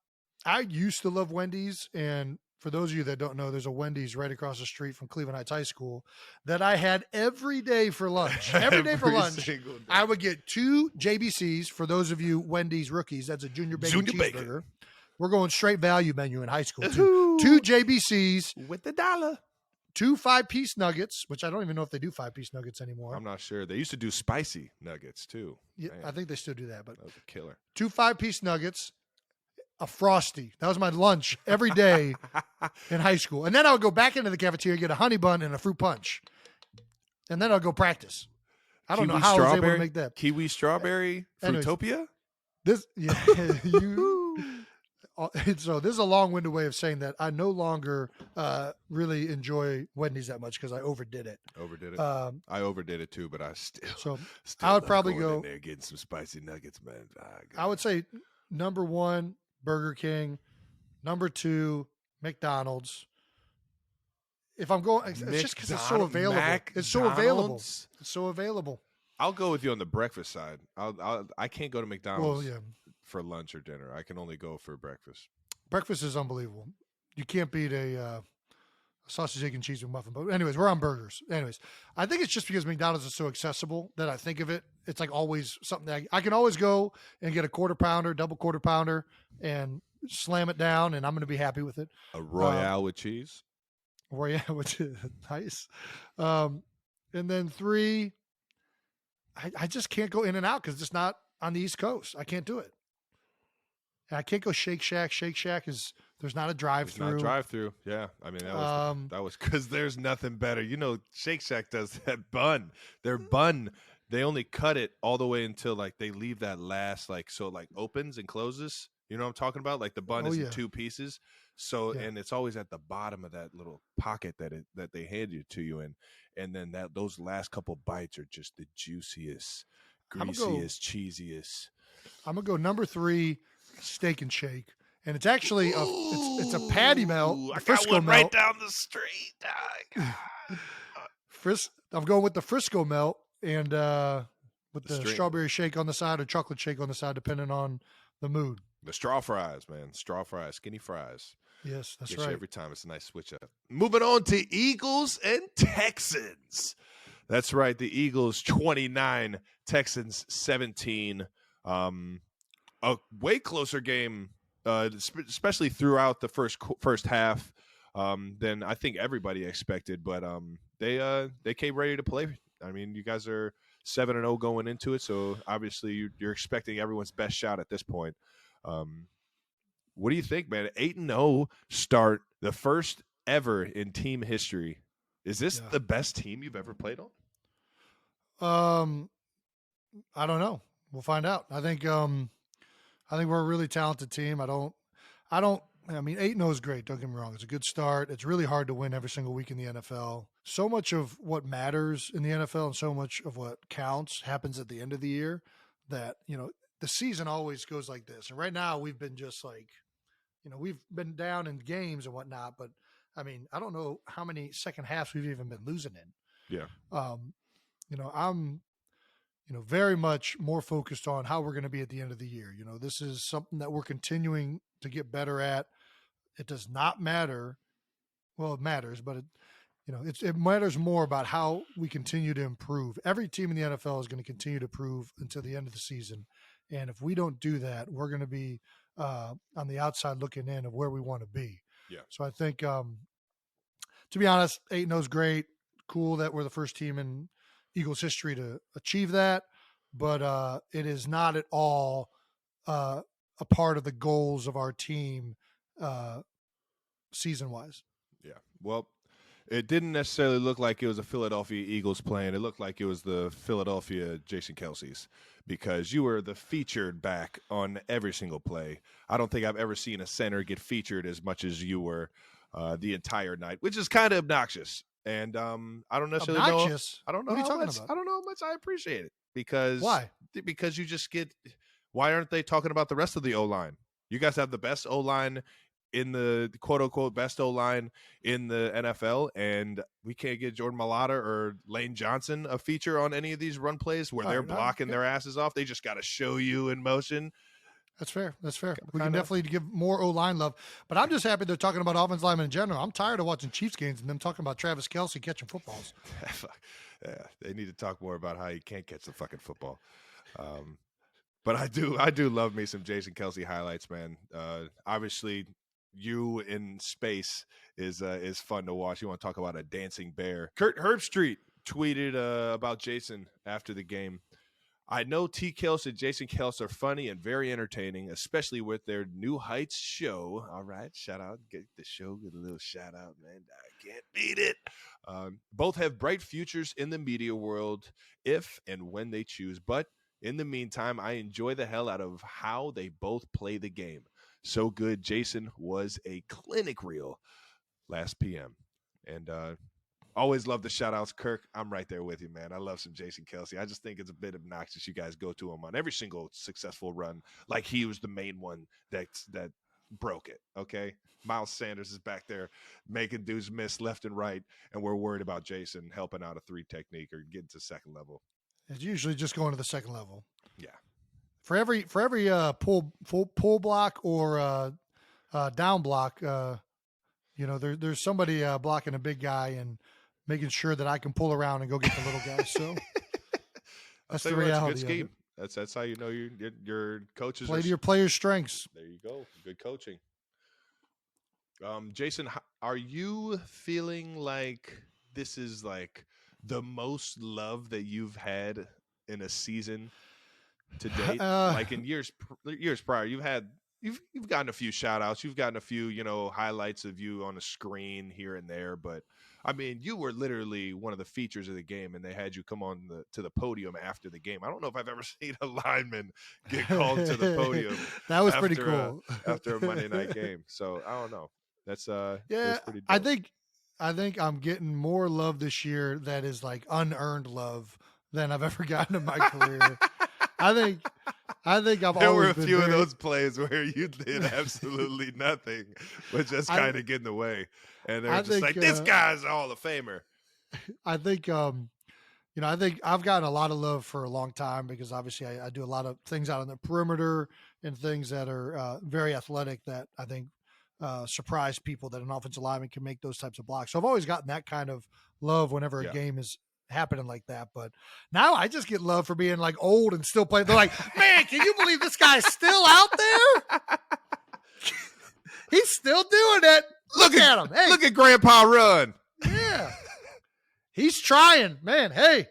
I used to love Wendy's, and for those of you that don't know, there's a Wendy's right across the street from Cleveland Heights High School that I had every day for lunch. Every day for lunch, single day. I would get 2 JBCs. For those of you Wendy's rookies, that's a junior bacon Junior cheeseburger. bacon. We're going straight value menu in high school. Two JBCs, with the dollar. 2 5-piece nuggets, which I don't even know if they do 5-piece nuggets anymore. I'm not sure. They used to do spicy nuggets too. Yeah, Man, I think they still do that, but that was a killer. 2 5-piece nuggets, a Frosty. That was my lunch every day in high school. And then I would go back into the cafeteria, get a honey bun and a fruit punch. And then I'll go practice. I don't know how I was able to make that. Kiwi strawberry Anyways. Fruitopia? So this is a long-winded way of saying that I no longer really enjoy Wendy's that much because I overdid it. Overdid it. I overdid it too, but I still I would love probably going go in there getting some spicy nuggets, man. I would say number 1, Burger King. Number 2, McDonald's. If I'm going, it's just because it's so available. It's so available. It's so available. I'll go with you on the breakfast side. I can't go to McDonald's Well, yeah. for lunch or dinner. I can only go for breakfast. Breakfast is unbelievable. You can't beat a sausage, egg, and cheese McMuffin. But anyways, we're on burgers. Anyways, I think it's just because McDonald's is so accessible that I think of it. It's like always something that I can always go and get a quarter pounder, double quarter pounder, and slam it down, and I'm going to be happy with it. A Royale with cheese? Royale, which is nice. And then 3, I just can't go In-N-Out because it's not on the East Coast. I can't do it. And I can't go Shake Shack. Shake Shack there's not a drive-through. It's not drive-through. Yeah, I mean that was because there's nothing better. You know, Shake Shack does that bun. Their bun, they only cut it all the way until like they leave that last opens and closes. You know what I'm talking about? Like the bun is in 2 pieces. So and it's always at the bottom of that little pocket that they hand you to you in, and then those last couple bites are just the juiciest, greasiest, cheesiest. I'm gonna go number 3, Steak and Shake, and it's actually it's a patty melt. I Frisco got one melt. right down the street. I'm going with the Frisco melt and with the string. strawberry shake on the side or chocolate shake on the side, depending on the mood. The straw fries, man. Straw fries, skinny fries. Yes, that's Gets you right. every time. It's a nice switch up. Moving on to Eagles and Texans. That's right. The Eagles 29, Texans 17. A way closer game, especially throughout the first half, than I think everybody expected. But they came ready to play. I mean, you guys are 7-0 going into it, so obviously you're expecting everyone's best shot at this point. What do you think, man? 8-0 start, the first ever in team history. Is this the best team you've ever played on? I don't know. We'll find out. I think we're a really talented team. I mean, 8-0 is great. Don't get me wrong. It's a good start. It's really hard to win every single week in the NFL. So much of what matters in the NFL and so much of what counts happens at the end of the year that, the season always goes like this. And right now we've been just like, we've been down in games and whatnot, but I mean, I don't know how many second halves we've even been losing in. Yeah. I'm very much more focused on how we're going to be at the end of the year. This is something that we're continuing to get better at. It does not matter. Well, it matters, but it matters more about how we continue to improve. Every team in the NFL is going to continue to improve until the end of the season. And if we don't do that, we're going to be on the outside looking in of where we want to be. Yeah. So I think, to be honest, 8-0 is great. Cool that we're the first team in Eagles history to achieve that, but it is not at all a part of the goals of our team season-wise. Yeah. Well, it didn't necessarily look like it was a Philadelphia Eagles playing. It looked like it was the Philadelphia Jason Kelce's, because you were the featured back on every single play. I don't think I've ever seen a center get featured as much as you were the entire night, which is kind of obnoxious. And I don't necessarily know. I don't know how much. I don't know how much I appreciate it, because why? Because you just get. Why aren't they talking about the rest of the O-line? You guys have the best O-line in the quote unquote best O-line in the NFL, and we can't get Jordan Mailata or Lane Johnson a feature on any of these run plays where they're blocking their asses off. They just got to show you in motion. That's fair. We can definitely give more O-line love. But I'm just happy they're talking about offensive linemen in general. I'm tired of watching Chiefs games and them talking about Travis Kelce catching footballs. Yeah, they need to talk more about how he can't catch the fucking football. But I do love me some Jason Kelce highlights, man. Obviously, you in space is fun to watch. You want to talk about a dancing bear. Kurt Herbstreit tweeted about Jason after the game. I know T. Kelce and Jason Kelce are funny and very entertaining, especially with their New Heights show. All right, shout out. Get the show, get a little shout out, man. I can't beat it. Both have bright futures in the media world if and when they choose. But in the meantime, I enjoy the hell out of how they both play the game. So good. Jason was a clinic reel last PM. And always love the shout-outs, Kirk. I'm right there with you, man. I love some Jason Kelce. I just think it's a bit obnoxious you guys go to him on every single successful run like he was the main one that broke it, okay? Miles Sanders is back there making dudes miss left and right, and we're worried about Jason helping out a 3 technique or getting to second level. It's usually just going to the second level. Yeah. For every pull block or down block, there's somebody blocking a big guy and making sure that I can pull around and go get the little guy. So that's the reality. That's a good scheme. That's how you know your coaches play to your players' strengths. There you go. Good coaching. Jason, are you feeling like this is like the most love that you've had in a season to date? Like in years prior, you've gotten a few shout outs, you've gotten a few, highlights of you on a screen here and there, but I mean, you were literally one of the features of the game, and they had you come on to the podium after the game. I don't know if I've ever seen a lineman get called to the podium. That was pretty cool after a Monday night game. So I don't know. That's pretty dope. I think I'm getting more love this year that is like unearned love than I've ever gotten in my career. I think I've there always were a been few very... of those plays where you did absolutely nothing, but just kind of get in the way. And they're just like, this guy's a Hall of Famer. I think, I think I've gotten a lot of love for a long time because obviously I do a lot of things out on the perimeter and things that are very athletic that I think surprise people that an offensive lineman can make those types of blocks. So I've always gotten that kind of love whenever a game is happening like that. But now I just get love for being like old and still playing. They're like, man, can you believe this guy's still out there? He's still doing it. Look at him. Hey. Look at Grandpa run. Yeah. He's trying, man. Hey,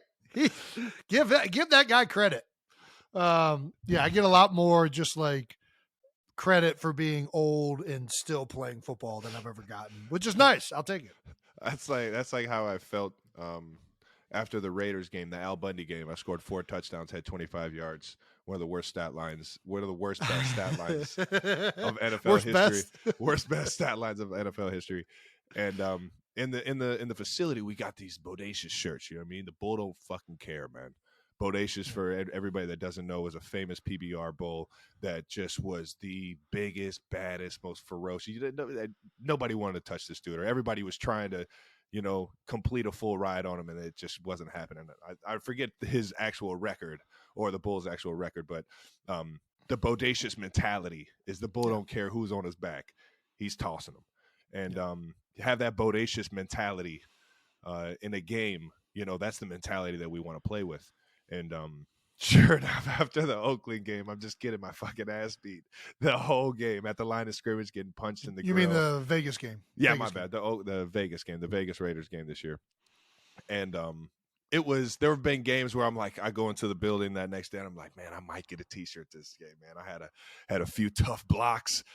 give that guy credit. I get a lot more just like credit for being old and still playing football than I've ever gotten, which is nice. I'll take it. That's like how I felt after the Raiders game, the Al Bundy game. I scored 4 touchdowns, had 25 yards. One of the worst stat lines. One of the worst best stat lines of NFL history. Worst best stat lines of NFL history. And in the facility, we got these bodacious shirts. You know what I mean? The bull don't fucking care, man. Bodacious, for everybody that doesn't know, was a famous PBR bull that just was the biggest, baddest, most ferocious. Nobody wanted to touch this dude, or everybody was trying to, complete a full ride on him, and it just wasn't happening. I forget his actual record or the bull's actual record, but the bodacious mentality is the bull don't care who's on his back. He's tossing them. And have that bodacious mentality in a game, that's the mentality that we want to play with. And sure enough, after the Oakland game, I'm just getting my fucking ass beat the whole game at the line of scrimmage, getting punched in the grill. You mean the Vegas game? Yeah, my bad. The Vegas game, the Vegas Raiders game this year. And there have been games where I'm like, I go into the building that next day and I'm like, man, I might get a T-shirt this game, man. I had a few tough blocks,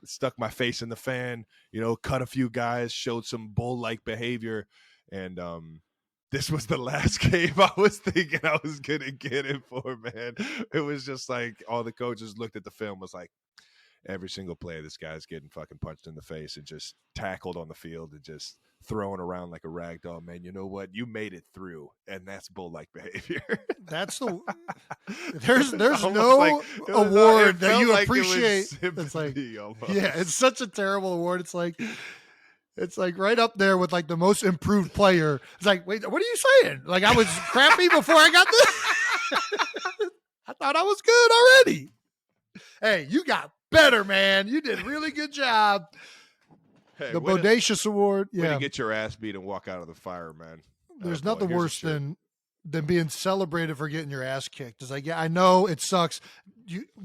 stuck my face in the fan, cut a few guys, showed some bull-like behavior. And this was the last game I was thinking I was going to get it for, man. It was just like all the coaches looked at the film, was like, every single play, this guy's getting fucking punched in the face and just tackled on the field and just throwing around like a rag doll. Man, you know what? You made it through, and that's bull-like behavior. There's no award that you appreciate. It's like, it's such a terrible award. It's like right up there with like the most improved player. It's like, wait, what are you saying? Like I was crappy before I got this? I thought I was good already. Hey, you got better, man. You did a really good job. Hey, the Bodacious Award. Way to get your ass beat and walk out of the fire, man. There's nothing worse than being celebrated for getting your ass kicked. It's like, yeah, I know it sucks.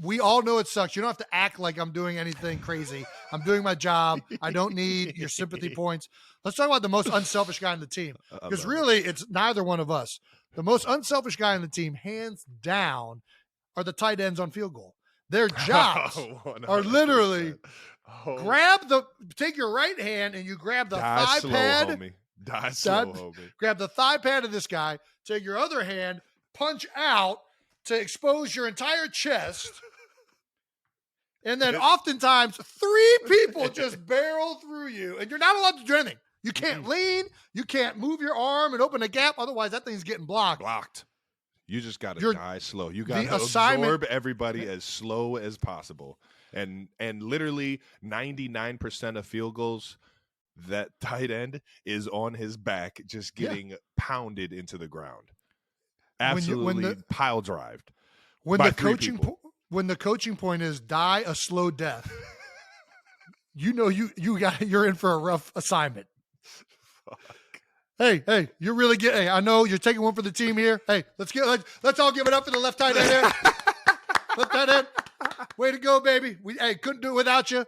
We all know it sucks. You don't have to act like I'm doing anything crazy. I'm doing my job. I don't need your sympathy points. Let's talk about the most unselfish guy on the team. Because really, it's neither one of us. The most unselfish guy on the team, hands down, are the tight ends on field goal. Their jobs are literally take your right hand and you grab the thigh pad. Homie. Die slow, homie. Grab the thigh pad of this guy. Take your other hand, punch out to expose your entire chest. And then oftentimes 3 people just barrel through you and you're not allowed to do anything. You can't lean. You can't move your arm and open a gap. Otherwise, that thing's getting blocked. You just got to die slow. You got to absorb everybody as slow as possible. And literally 99% of field goals, that tight end is on his back just getting pounded into the ground. Absolutely pile drived. When the coaching point is die a slow death, you're in for a rough assignment. Fuck. Hey, you're really getting. Hey, I know you're taking one for the team here. Hey, let's all give it up for the left tight end here. Left tight end, way to go, baby. Couldn't do it without you.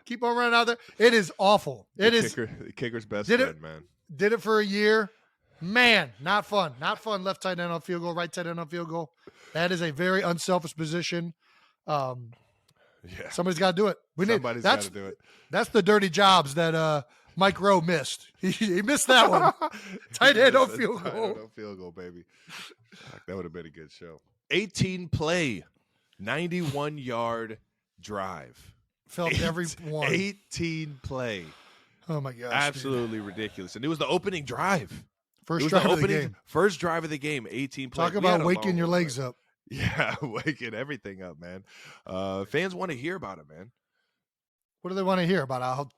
Keep on running out there. It is awful. The kicker's best friend, man. Did it for a year. Man, not fun. Not fun. Left tight end on field goal, right tight end on field goal. That is a very unselfish position. Somebody's got to do it. Somebody's got to do it. That's the dirty jobs that Mike Rowe missed. He missed that one. Tight end on field goal. Tight end on field goal, baby. That would have been a good show. 18 play, 91-yard drive. Felt every one. 18 play. Oh, my gosh. Absolutely ridiculous. And it was the opening drive. First drive of the game. 18 play. Talk about waking your legs up. Yeah, waking everything up, man. Fans want to hear about it, man. What do they want to hear about? How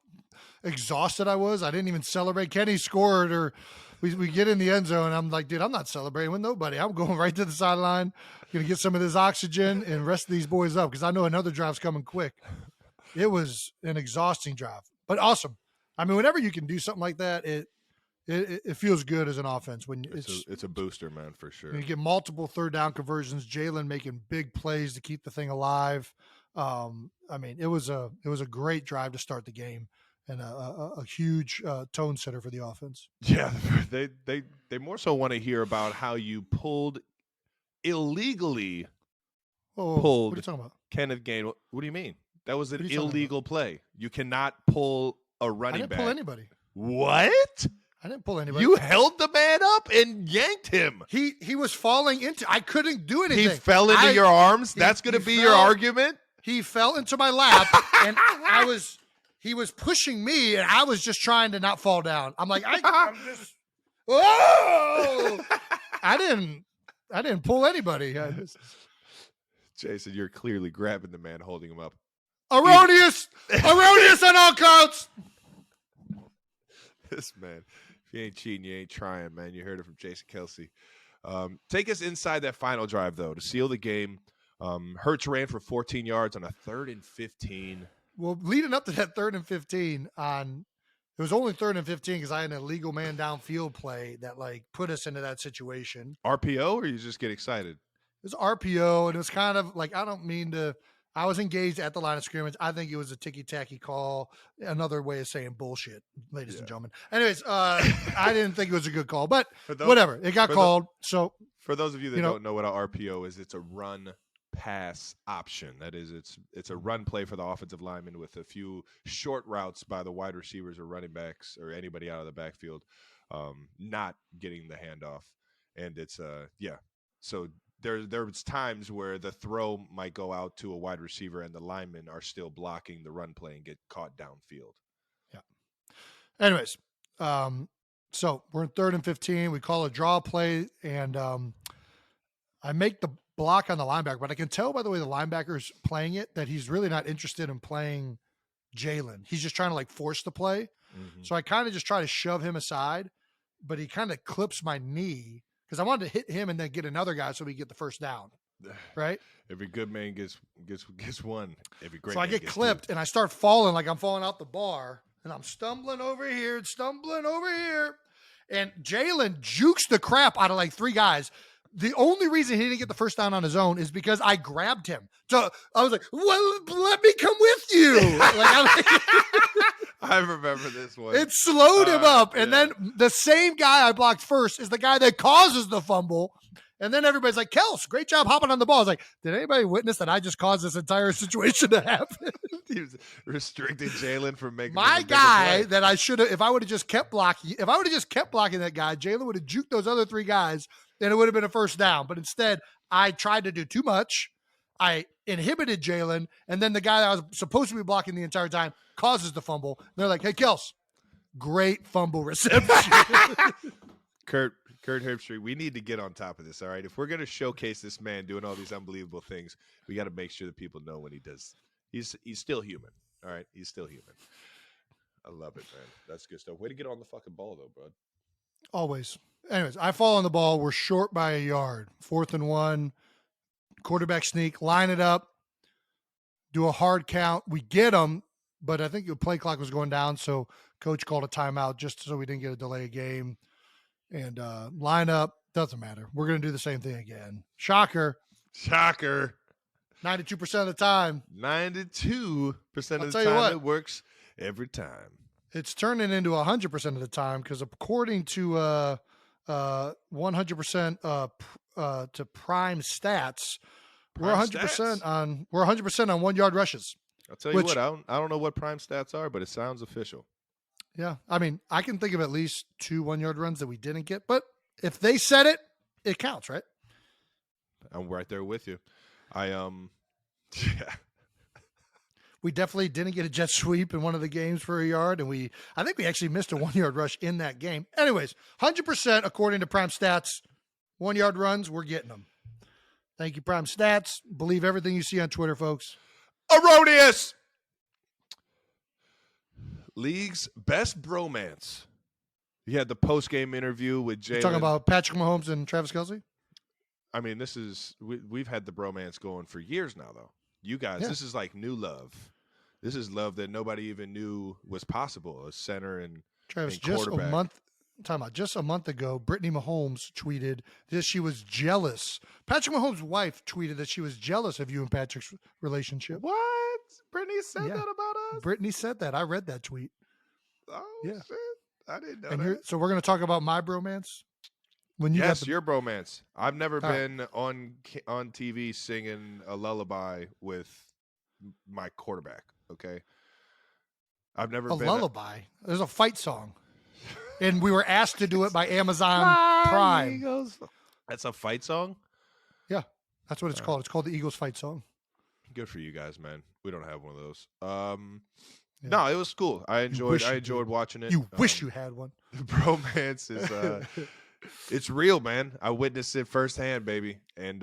exhausted I was? I didn't even celebrate. Kenny scored, or we get in the end zone, and I'm like, dude, I'm not celebrating with nobody. I'm going right to the sideline, going to get some of this oxygen and rest these boys up because I know another drive's coming quick. It was an exhausting drive, but awesome. I mean, whenever you can do something like that, it feels good as an offense. When it's a booster, man, for sure. You get multiple third down conversions. Jalen making big plays to keep the thing alive. I mean, it was a great drive to start the game, and a huge tone setter for the offense. Yeah, they more so want to hear about how you illegally What are you talking about? Kenneth Gain. What do you mean? That was an What are you talking illegal play. You cannot pull a running back. I didn't pull anybody. What? I didn't pull anybody. You held the man up and yanked him. He was falling into. I couldn't do anything. He fell into your arms. That's going to be your argument. He fell into my lap, and he was pushing me, and I was just trying to not fall down. I'm like, I'm just. Whoa! I didn't pull anybody. Jason, you're clearly grabbing the man, holding him up. Erroneous on all counts. This man, if you ain't cheating, you ain't trying, man. You heard it from Jason Kelce. Take us inside that final drive, though, to seal the game. Hurts ran for 14 yards on a 3rd and 15. Well, leading up to that 3rd and 15 it was only 3rd and 15 because I had an illegal man downfield play that put us into that situation. RPO, or you just get excited? It was RPO, and it was kind of I was engaged at the line of scrimmage. I think it was a ticky-tacky call. Another way of saying bullshit, ladies and gentlemen. Anyways, I didn't think it was a good call, but whatever. It got called. So for those of you that don't know what an RPO is, it's a run pass option. That is, it's a run play for the offensive lineman with a few short routes by the wide receivers or running backs or anybody out of the backfield, not getting the handoff. And it's so there's times where the throw might go out to a wide receiver and the linemen are still blocking the run play and get caught downfield. Yeah. Anyways, so we're in 3rd and 15. We call a draw play, and I make the block on the linebacker, but I can tell by the way the linebacker's playing it that he's really not interested in playing Jalen. He's just trying to force the play. Mm-hmm. So I kind of just try to shove him aside, but he kind of clips my knee because I wanted to hit him and then get another guy so we get the first down. Right? Every good man gets one. Every great so I man get gets clipped two. And I start falling like I'm falling out the bar, and I'm stumbling over here. And Jalen jukes the crap out of 3 guys. The only reason he didn't get the first down on his own is because I grabbed him. So I was like, well, let me come with you. I remember this one. It slowed him up. And then the same guy I blocked first is the guy that causes the fumble. And then everybody's like, Kels, great job hopping on the ball. I was like, did anybody witness that I just caused this entire situation to happen? He was restricting Jalen from making my guy that I should have, if I would have just kept blocking that guy, Jalen would have juked those other 3 guys, and it would have been a first down. But instead, I tried to do too much. I inhibited Jalen, and then the guy that I was supposed to be blocking the entire time causes the fumble. And they're like, hey, Kels, great fumble reception. Kurt Herbstreit, we need to get on top of this, all right? If we're going to showcase this man doing all these unbelievable things, we got to make sure that people know when he does. He's still human, all right? He's still human. I love it, man. That's good stuff. Way to get on the fucking ball, though, bud. Always. Anyways, I fall on the ball. We're short by a yard. 4th and 1. Quarterback sneak. Line it up. Do a hard count. We get them, but I think the play clock was going down, so coach called a timeout just so we didn't get a delay of game. And line up. Doesn't matter. We're going to do the same thing again. Shocker. 92% 92% of the time. 92% of the time. It works every time. It's turning into 100% of the time because according to 100% to Prime Stats, we're 100% on 1-yard rushes. I'll tell you what, I don't know what Prime Stats are, but it sounds official. Yeah, I mean, I can think of at least 2 1-yard runs that we didn't get, but if they said it, it counts, right? I'm right there with you. Yeah. We definitely didn't get a jet sweep in one of the games for a yard, and I think we actually missed a 1-yard rush in that game. Anyways, 100% according to Prime Stats, 1-yard runs, we're getting them. Thank you, Prime Stats. Believe everything you see on Twitter, folks. Erroneous! League's best bromance. You had the post-game interview with Jalen. You're talking about Patrick Mahomes and Travis Kelce? I mean, we've had the bromance going for years now, though. You guys, This is like new love. This is love that nobody even knew was possible. A center and Travis, and quarterback. Just a month ago, Brittany Mahomes tweeted that she was jealous. Patrick Mahomes' wife tweeted that she was jealous of you and Patrick's relationship. What? Brittany said that about us? Brittany said that. I read that tweet. Yeah. Shit. I didn't know And that. so we're going to talk about my bromance. When you Yes, your bromance. I've never All right. been on TV singing a lullaby with my quarterback. Okay, I've never a been lullaby. There's a fight song, and we were asked to do it by Amazon Prime. Eagles. That's a fight song. Yeah, that's what it's called. It's called the Eagles fight song. Good for you guys, man. We don't have one of those. Yeah. No, it was cool. I enjoyed watching it. You wish you had one. Bromance is it's real, man. I witnessed it firsthand, baby. And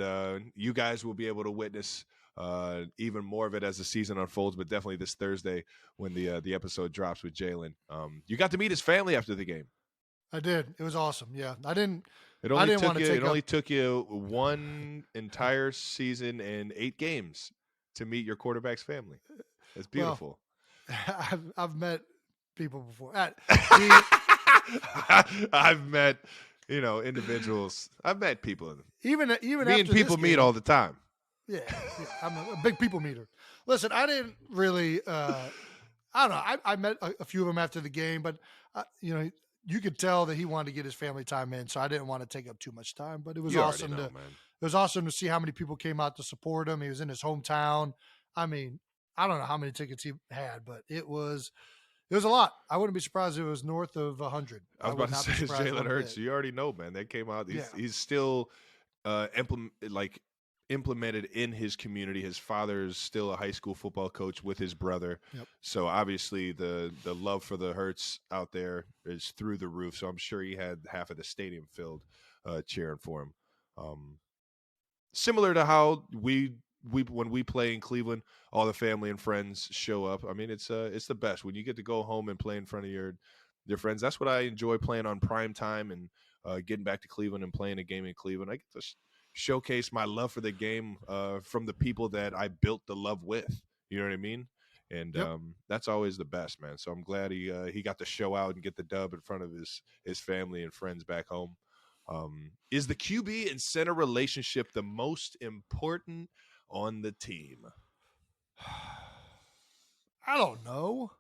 you guys will be able to witness even more of it as the season unfolds, but definitely this Thursday when the episode drops with Jalen. You got to meet his family after the game. I did. It was awesome. Yeah. I didn't It only took you one entire season and 8 games to meet your quarterback's family. That's beautiful. Well, I've met people before. I've met, individuals. I've met people. Even Me after and people this meet game, all the time. Yeah, I'm a big people meter. Listen, I didn't really. I don't know. I met a few of them after the game, but you could tell that he wanted to get his family time in, so I didn't want to take up too much time. But it was awesome man. It was awesome to see how many people came out to support him. He was in his hometown. I mean, I don't know how many tickets he had, but it was a lot. I wouldn't be surprised if it was north of 100. I was about to say it's Jalen Hurts. You already know, man. They came out. He's still implemented in his community. His father's still a high school football coach with his brother. Yep. So obviously the love for the Hurts out there is through the roof. So I'm sure he had half of the stadium filled cheering for him. Similar to how we when we play in Cleveland, all the family and friends show up. I mean, it's the best when you get to go home and play in front of your friends. That's what I enjoy, playing on prime time and getting back to Cleveland and playing a game in Cleveland. I get to showcase my love for the game from the people that I built the love with. You know what I mean? And yep. That's always the best, man. So I'm glad he got to show out and get the dub in front of his family and friends back home. Is the QB and center relationship the most important on the team? I don't know.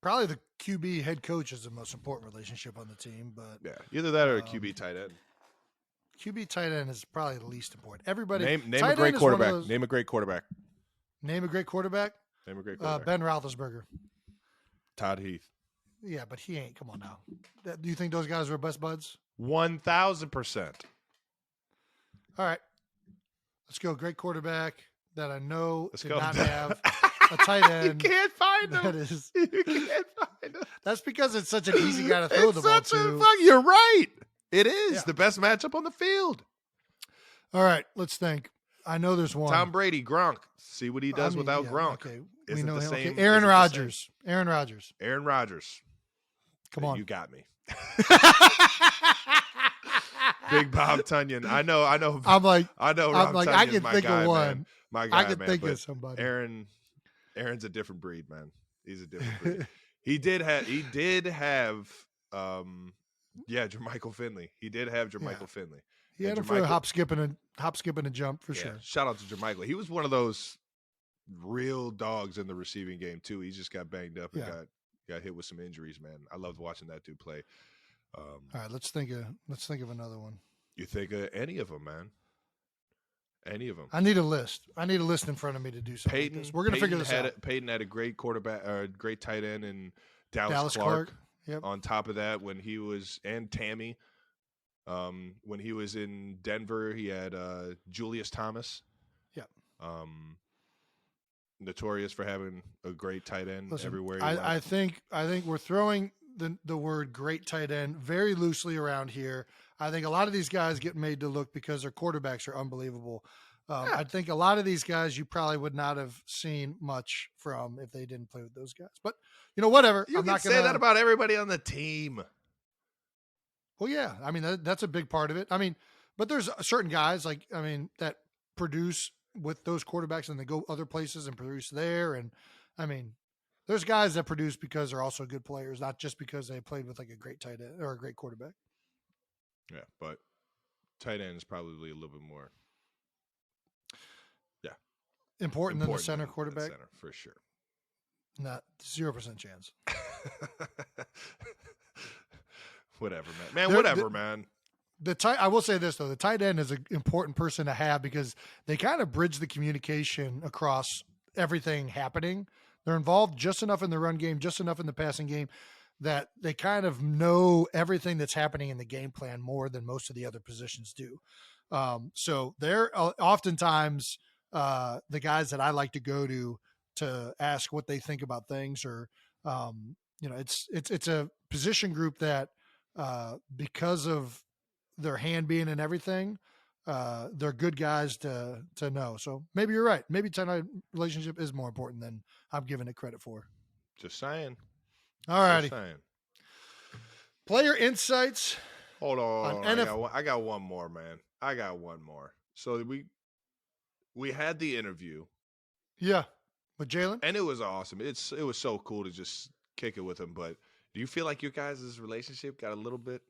Probably the QB head coach is the most important relationship on the team, but yeah, either that or a QB tight end. QB tight end is probably the least important. Everybody name a great quarterback. Name a great quarterback. Name a great quarterback. Name a great quarterback. Ben Roethlisberger. Todd Heath. Yeah, but he ain't. Come on now. Do you think those guys were best buds? 1,000%. All right. Let's go. Great quarterback that I know Let's did go. not have a tight end. You can't find him. You can't find him. That's because it's such an easy guy to throw the ball to. You're right. It is the best matchup on the field. All right. Let's think. I know there's one. Tom Brady, Gronk. See what he does without Gronk. Okay. We know him. Okay. Aaron Rodgers. Aaron Rodgers. Come on. You got me. Big Bob Tunyon. I know. I know. Rob like, Tunyon's I can my think guy, of one. Man. My guy, I can think of somebody. Aaron's a different breed, man. He's a different breed. He did have Jermichael Finley. He did have Jermichael Finley. He had him for a hop, skip, and a jump for sure. Shout out to Jermichael. He was one of those real dogs in the receiving game too. He just got banged up and got hit with some injuries, man. I loved watching that dude play. All right, let's think of another one. You think of any of them, man? Any of them? I need a list. in front of me to do something. Peyton, like this. We're gonna figure this out. Peyton had a great quarterback, great tight end in Dallas Clark. Yep. On top of that, when he was and Tammy, when he was in Denver, he had Julius Thomas. Yep. Notorious for having a great tight end everywhere. I think we're throwing the word great tight end very loosely around here. I think a lot of these guys get made to look because their quarterbacks are unbelievable. I think a lot of these guys you probably would not have seen much from if they didn't play with those guys. But whatever. I'm not gonna say that about everybody on the team. Well, yeah. I mean, that's a big part of it. I mean, but there's certain guys that produce with those quarterbacks and they go other places and produce there. And I mean, there's guys that produce because they're also good players, not just because they played with like a great tight end or a great quarterback. Yeah, but tight end is probably a little bit more. Yeah. Important than the center quarterback? Center, for sure. Not 0% chance. Whatever, man. Whatever, man. I will say this, though. The tight end is an important person to have because they kind of bridge the communication across everything happening. They're involved just enough in the run game, just enough in the passing game that they kind of know everything that's happening in the game plan more than most of the other positions do. So they're oftentimes the guys that I like to go to ask what they think about things, or it's a position group that because of their hand being in everything, they're good guys to know. So maybe you're right. Maybe tight relationship is more important than I'm giving it credit for. Just saying. All righty. Player insights. Hold on. I got one more, man. I got one more. So we had the interview. Yeah. With Jalen? And it was awesome. It was so cool to just kick it with him. But do you feel like your guys' relationship got a little bit?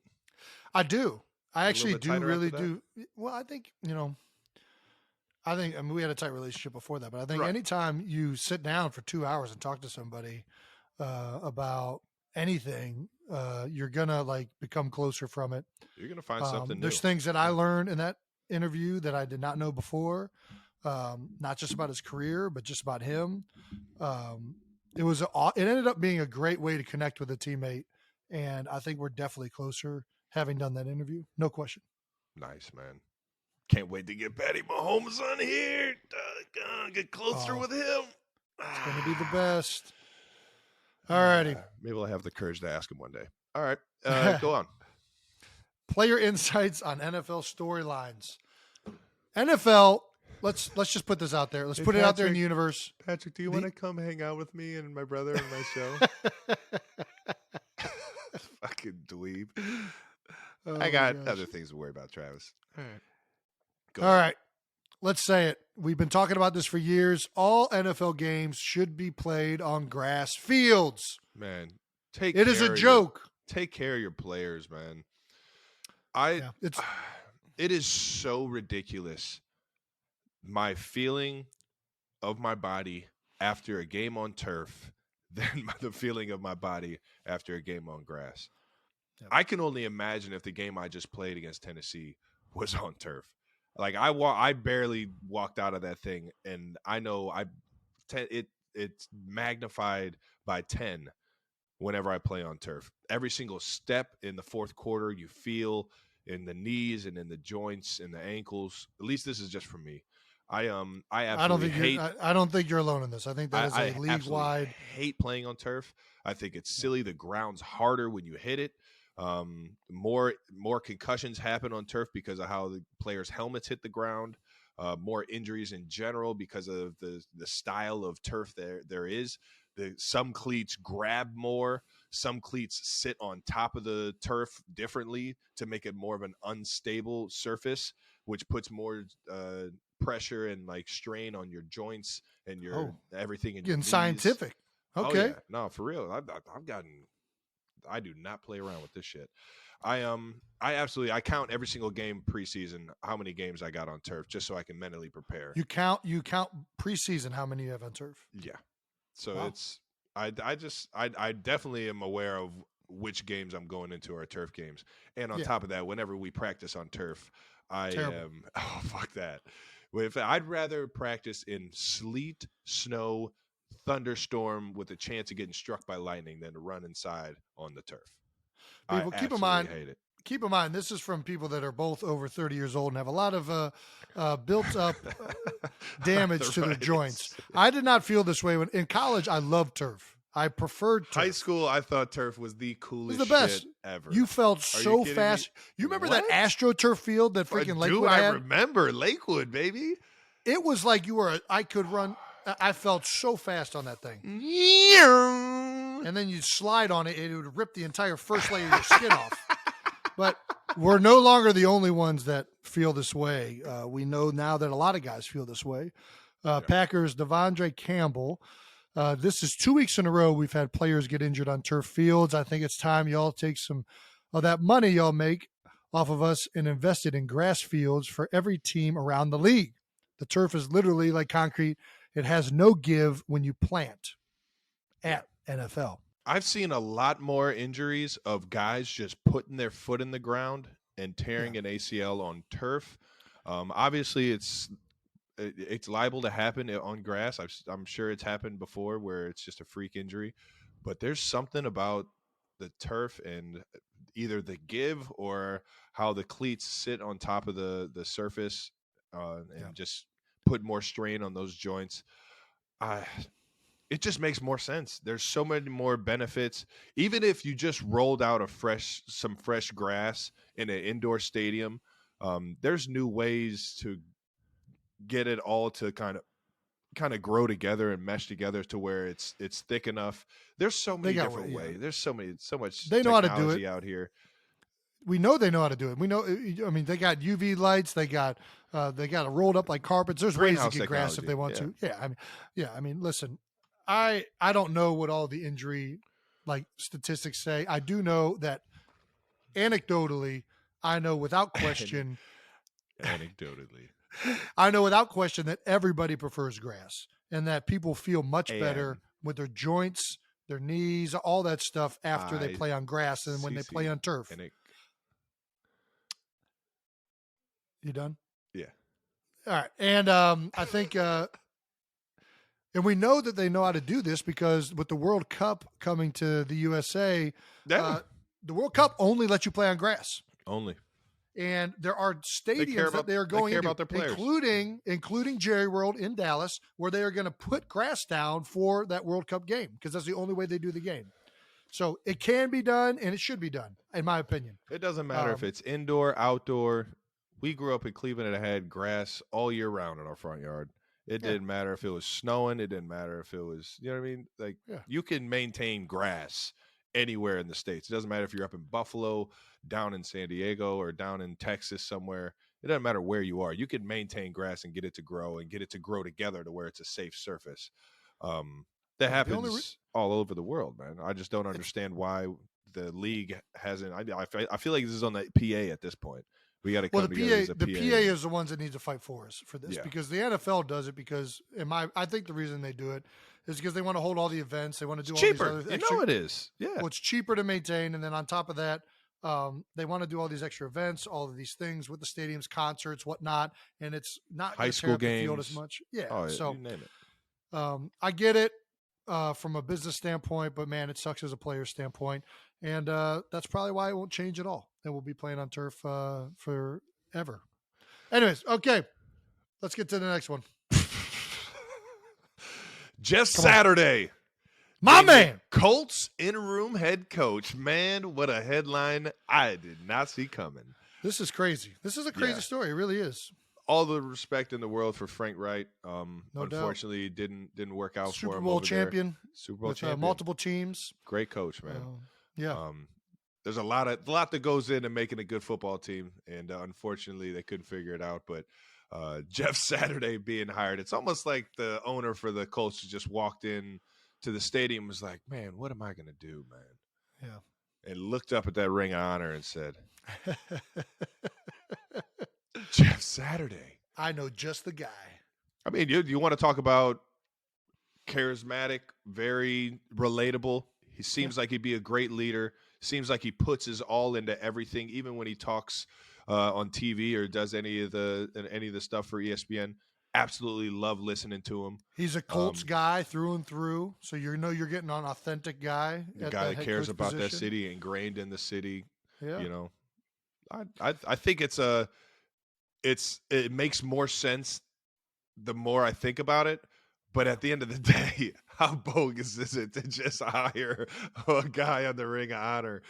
I do. I actually do really do. Well, I think, I mean, we had a tight relationship before that, but I think anytime you sit down for 2 hours and talk to somebody about anything, you're going to become closer from it. You're going to find something new. There's things that I learned in that interview that I did not know before, not just about his career, but just about him. It ended up being a great way to connect with a teammate. And I think we're definitely closer having done that interview. No question. Nice, man. Can't wait to get Patty Mahomes on here. Get closer with him. It's going to be the best. All righty. Maybe I'll have the courage to ask him one day. All right. Go on. Player insights on NFL storylines. NFL, let's just put this out there. Let's put it out there in the universe. Patrick, do you want to come hang out with me and my brother and my show? Fucking dweeb. I got other things to worry about, Travis. All right. All right. Let's say it. We've been talking about this for years. All NFL games should be played on grass fields. Man, it is a joke. Take care of your players, man. It is so ridiculous. My feeling of my body after a game on turf than the feeling of my body after a game on grass. Yep. I can only imagine if the game I just played against Tennessee was on turf. I barely walked out of that thing, and I know it's magnified by 10 whenever I play on turf. Every single step in the fourth quarter you feel in the knees and in the joints and the ankles. At least this is just for me. I don't think you're alone in this. I think that is a league-wide. I hate playing on turf. I think it's silly. The ground's harder when you hit it. More concussions happen on turf because of how the players' helmets hit the ground. More injuries in general because of the style of turf there is. Some cleats grab more. Some cleats sit on top of the turf differently to make it more of an unstable surface, which puts more pressure and strain on your joints and your everything. In getting scientific. Okay. Oh, yeah. No, for real. I do not play around with this shit. I count every single game preseason how many games I got on turf just so I can mentally prepare. You count preseason how many you have on turf? Yeah. So it's I definitely am aware of which games I'm going into are turf games. And on top of that, whenever we practice on turf, fuck that. I'd rather practice in sleet, snow, thunderstorm with a chance of getting struck by lightning than to run inside on the turf. People, keep in mind, this is from people that are both over 30 years old and have a lot of built up damage to their joints. I did not feel this way when in college. I loved turf. I preferred turf. High school, I thought turf was the coolest the best. Shit ever. You felt so fast. You remember that AstroTurf field that freaking Lakewood had? I remember Lakewood, baby. It was like I could run. I felt so fast on that thing. And then you'd slide on it, and it would rip the entire first layer of your skin off. But we're no longer the only ones that feel this way. We know now that a lot of guys feel this way. Packers, Devondre Campbell. This is 2 weeks in a row we've had players get injured on turf fields. I think it's time y'all take some of that money y'all make off of us and invest it in grass fields for every team around the league. The turf is literally like concrete. It has no give when you plant at NFL. I've seen a lot more injuries of guys just putting their foot in the ground and tearing an ACL on turf. Obviously, it's liable to happen on grass. I'm sure it's happened before where it's just a freak injury, but there's something about the turf and either the give or how the cleats sit on top of the surface and just put more strain on those joints. It just makes more sense. There's so many more benefits. Even if you just rolled out some fresh grass in an indoor stadium, there's new ways to get it all to kind of grow together and mesh together to where it's thick enough. There's so many different ways. There's so much they know how to do it out here. We know they know how to do it. We know. I mean, they got UV lights. They got it rolled up like carpets. There's ways to get grass if they want to. Yeah. I mean, listen, I don't know what all the injury like statistics say. I do know that anecdotally, I know without question. I know without question that everybody prefers grass and that people feel much better with their joints, their knees, all that stuff after they play on grass than when they play on turf. You done? Yeah. All right. And I think and we know that they know how to do this because with the World Cup coming to the USA, the World Cup only lets you play on grass. Only. And there are stadiums that they are going into, including Jerry World in Dallas, where they are going to put grass down for that World Cup game because that's the only way they do the game. So it can be done, and it should be done, in my opinion. It doesn't matter if it's indoor, outdoor. We grew up in Cleveland and had grass all year round in our front yard. It didn't matter if it was snowing. It didn't matter if it was, you know what I mean? Like, you can maintain grass anywhere in the States. It doesn't matter if you're up in Buffalo, down in San Diego, or down in Texas somewhere. It doesn't matter where you are. You can maintain grass and get it to grow together to where it's a safe surface. That happens all over the world, man. I just don't understand why the league hasn't. I feel like this is on the PA at this point. We got to come together as a PA. The PA is the ones that need to fight for us for this because the NFL does it because I think the reason they do it is because they want to hold all the events. They want to do all these other extra. You know it is. Yeah. Well, it's cheaper to maintain, and then on top of that, they want to do all these extra events, all of these things with the stadiums, concerts, whatnot, and it's not high school games, the field as much. Yeah. Oh, so you name it. I get it from a business standpoint, but man, it sucks as a player standpoint, and that's probably why it won't change at all. And we'll be playing on turf forever. Anyways, okay, let's get to the next one. Just Saturday. My man. Colts interim head coach. Man, what a headline I did not see coming. This is crazy. This is a crazy story. It really is. All the respect in the world for Frank Wright. No unfortunately, didn't work out for him. Super Bowl champion. Super Bowl with champion. Multiple teams. Great coach, man. Yeah. There's a lot that goes into making a good football team, and unfortunately, they couldn't figure it out. But Jeff Saturday being hired, it's almost like the owner for the Colts just walked in to the stadium and was like, man, what am I going to do, man? Yeah. And looked up at that ring of honor and said, Jeff Saturday. I know just the guy. I mean, you want to talk about charismatic, very relatable. He seems like he'd be a great leader. Seems like he puts his all into everything, even when he talks on TV or does any of the stuff for ESPN. Absolutely love listening to him. He's a Colts guy through and through, so you're getting an authentic guy. A guy that cares about that city, ingrained in the city. Yeah. You know, I think it makes more sense the more I think about it. But at the end of the day, how bogus is it to just hire a guy on the Ring of Honor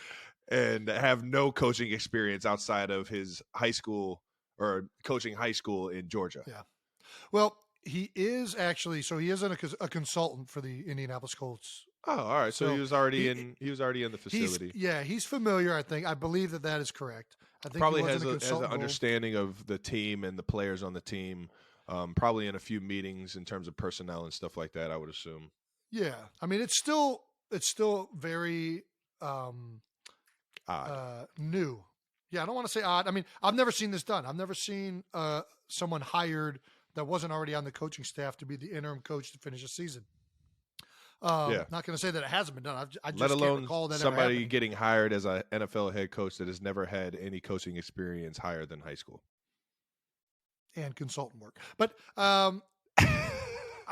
and have no coaching experience outside of his high school or coaching high school in Georgia? Yeah. Well, he is actually, so he is a consultant for the Indianapolis Colts. Oh, all right. So he was already in the facility. He's familiar. I believe that is correct. I think probably has an understanding of the team and the players on the team. Probably in a few meetings in terms of personnel and stuff like that, I would assume. Yeah. I mean, it's still very odd. New. Yeah, I don't want to say odd. I mean, I've never seen this done. I've never seen someone hired that wasn't already on the coaching staff to be the interim coach to finish a season. Not going to say that it hasn't been done. I just Let can't alone recall that somebody ever getting hired as an NFL head coach that has never had any coaching experience higher than high school. And consultant work. But I'm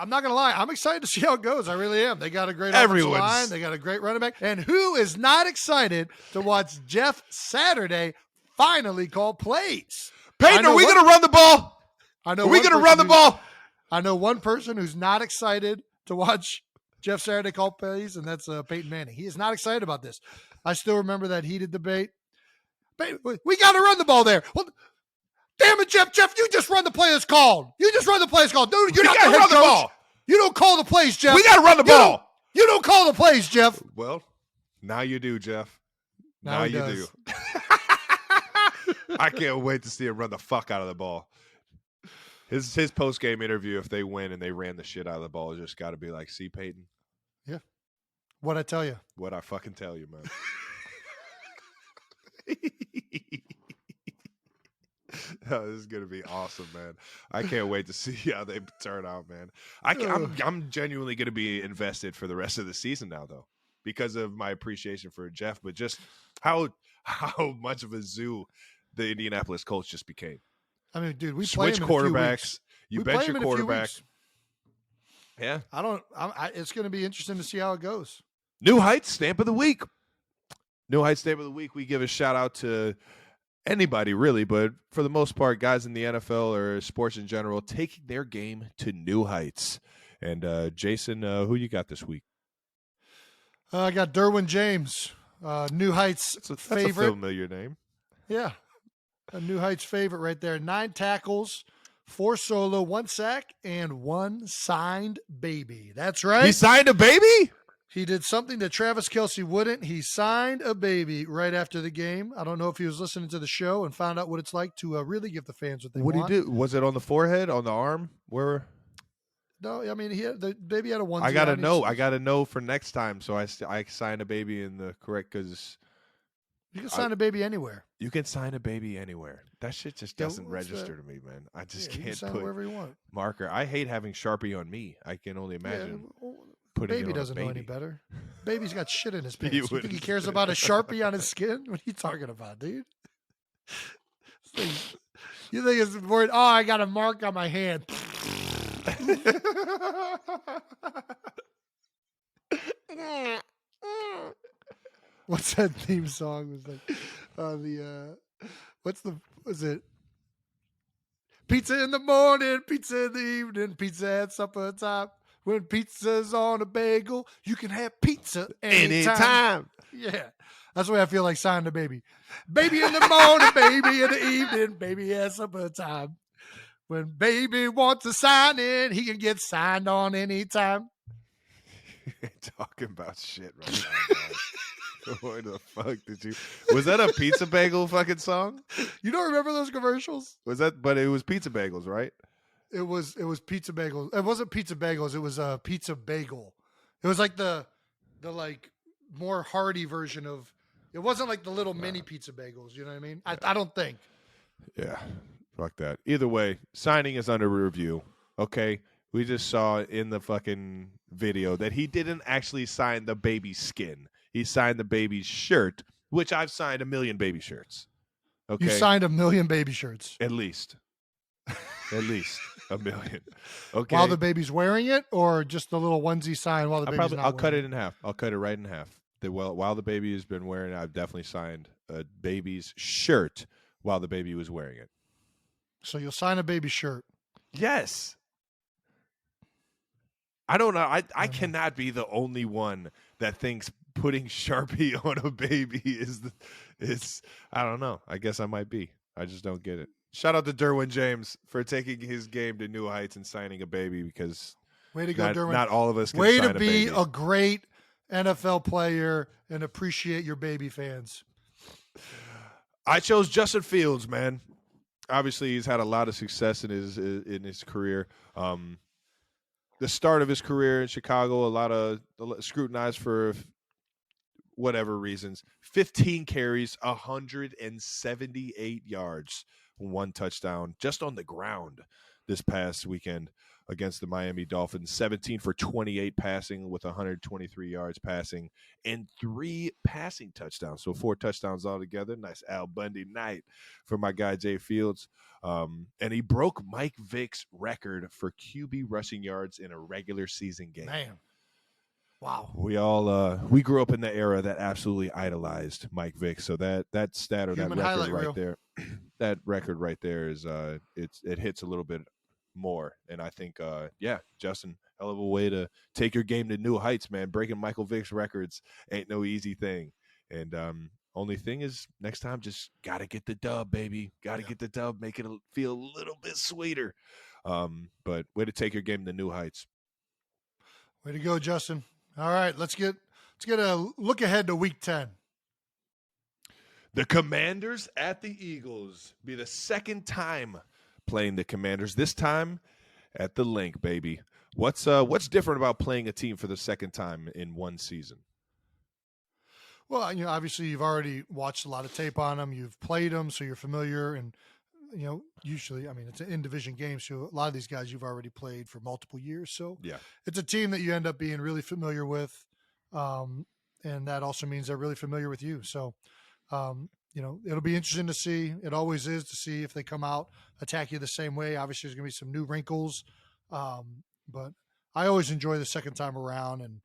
not going to lie. I'm excited to see how it goes. I really am. They got a great offensive line. They got a great running back. And who is not excited to watch Jeff Saturday finally call plays? Peyton, are we going to run the ball? I know. Are we going to run the ball? I know one person who's not excited to watch Jeff Saturday call plays, and that's Peyton Manning. He is not excited about this. I still remember that heated debate. We got to run the ball there. Well, damn it, Jeff. Jeff, you just run the play that's called. You just run the play that's called. Dude, you're not the head coach. Ball. You don't call the plays, Jeff. We got to run the ball. You don't call the plays, Jeff. Well, now you do, Jeff. Now you do. I can't wait to see him run the fuck out of the ball. His post-game interview, if they win and they ran the shit out of the ball, just got to be like, see, Peyton? Yeah. What'd I tell you? What I fucking tell you, man. Oh, this is going to be awesome, man. I can't wait to see how they turn out, man. I'm genuinely going to be invested for the rest of the season now, though, because of my appreciation for Jeff, but just how much of a zoo the Indianapolis Colts just became. I mean, dude, we switch quarterbacks. You bench your quarterback. Yeah. It's going to be interesting to see how it goes. New Heights Stamp of the Week. New Heights Stamp of the Week. We give a shout out to anybody, really, but for the most part, guys in the NFL or sports in general, taking their game to new heights. And Jason, who you got this week? I got Derwin James, New Heights favorite. That's a familiar name. Yeah. A New Heights favorite right there. 9 tackles, 4 solo, 1 sack, and 1 signed baby. That's right. He signed a baby? He did something that Travis Kelce wouldn't. He signed a baby right after the game. I don't know if he was listening to the show and found out what it's like to really give the fans what they want. What did he do? Was it on the forehead, on the arm? Where? No, I mean, the baby had a onesie. I got to know. I got to know for next time. So I signed a baby in the correct, because you can sign a baby anywhere. You can sign a baby anywhere. That shit just doesn't register to me, man. I just can't sign put wherever you want. Marker. I hate having Sharpie on me. I can only imagine. Putting baby it on doesn't a baby. know any better. Baby's got shit in his pants. You think he cares about a Sharpie on his skin? What are you talking about, dude? You think it's worried? Oh, I got a mark on my hand. What's that theme song? Was like was it pizza in the morning, pizza in the evening, pizza at supper time. When pizza's on a bagel, you can have pizza anytime. Yeah. That's the way I feel like signing a baby. Baby in the morning, baby in the evening, baby at supper time. When baby wants to sign in, he can get signed on anytime. Talking about shit right now. What the fuck did you? Was that a pizza bagel fucking song? You don't remember those commercials? Was that? But it was pizza bagels, right? It was pizza bagels. It wasn't pizza bagels. It was a pizza bagel. It was like the like more hearty version of. It wasn't like the little mini pizza bagels. You know what I mean? I don't think. Yeah, fuck that. Either way, signing is under review. Okay, we just saw in the fucking video that he didn't actually sign the baby's skin. He signed the baby's shirt, which I've signed 1 million baby shirts. Okay, you signed 1 million baby shirts. At least 1 million. Okay. While the baby's wearing it, or just the little onesie sign while the baby's not I'll cut wearing it in half. I'll cut it right in half. While the baby has been wearing it, I've definitely signed a baby's shirt while the baby was wearing it. So you'll sign a baby shirt. Yes. I don't know. I cannot be the only one that thinks putting Sharpie on a baby is I don't know. I guess I might be. I just don't get it. Shout out to Derwin James for taking his game to new heights and signing a baby, because way to go, Derwin. Not all of us can way sign to be a baby. A great NFL player and appreciate your baby fans. I chose Justin Fields, man. Obviously, he's had a lot of success in his career. The start of his career in Chicago, a lot of scrutinized for whatever reasons. 15 carries, 178 yards, 1 touchdown, just on the ground. this past weekend against the Miami Dolphins. 17 for 28 passing with 123 yards passing and 3 passing touchdowns. So 4 touchdowns altogether. Nice Al Bundy night for my guy Jay Fields. And he broke Mike Vick's record for QB rushing yards in a regular season game. Man. Wow. We grew up in the era that absolutely idolized Mike Vick. So that stat or Human that record highlight right reel. there, that record right there is it hits a little bit more. And I think Justin, hell of a way to take your game to new heights, man. Breaking Michael Vick's records ain't no easy thing. And only thing is, next time just gotta get the dub, baby. Gotta get the dub, make it feel a little bit sweeter. But way to take your game to new heights. Way to go, Justin. All right, let's get a look ahead to Week 10. The Commanders at the Eagles. Be the second time playing the Commanders. This time at the Link, baby. What's different about playing a team for the second time in one season? Well, obviously you've already watched a lot of tape on them. You've played them, so you're familiar. And, usually, it's an in-division game, so a lot of these guys you've already played for multiple years. So yeah, it's a team that you end up being really familiar with. And that also means they're really familiar with you. So, it'll be interesting to see. It always is, to see if they come out, attack you the same way. Obviously, there's going to be some new wrinkles. But I always enjoy the second time around. And,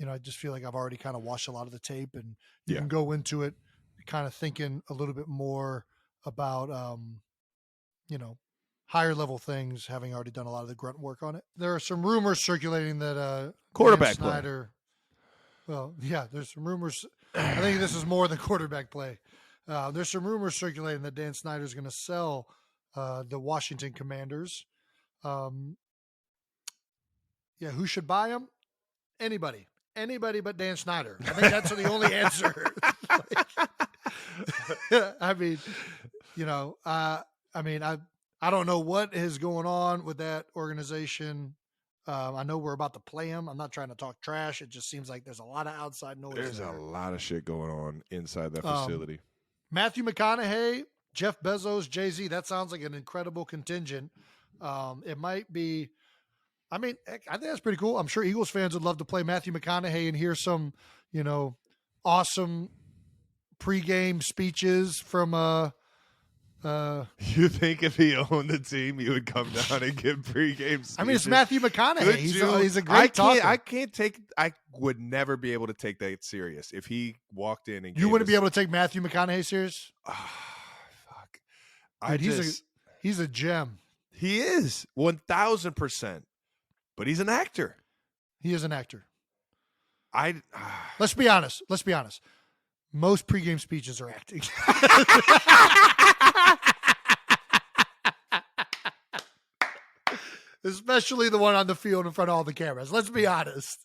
I just feel like I've already kind of watched a lot of the tape, and you can go into it kind of thinking a little bit more about, higher level things, having already done a lot of the grunt work on it. There are some rumors circulating that quarterback Dan Snyder. Well, yeah, there's some rumors. I think this is more than quarterback play. There's some rumors circulating that Dan Snyder is going to sell the Washington Commanders. Who should buy them? Anybody but Dan Snyder. I think that's the only answer. I don't know what is going on with that organization. I know we're about to play them. I'm not trying to talk trash. It just seems like there's a lot of outside noise. There's a lot of shit going on inside that facility. Matthew McConaughey, Jeff Bezos, Jay-Z, that sounds like an incredible contingent. It might be, I think that's pretty cool. I'm sure Eagles fans would love to play Matthew McConaughey and hear some, awesome pregame speeches from you think if he owned the team, he would come down and give pregame speeches? It's Matthew McConaughey. He's a great talker. I would never be able to take that serious. If he walked in and you wouldn't be able to take Matthew McConaughey serious? Fuck. He's a gem. He is 1,000%, but he's an actor. He is an actor. Let's be honest. Most pregame speeches are acting. Especially the one on the field in front of all the cameras. Let's be honest.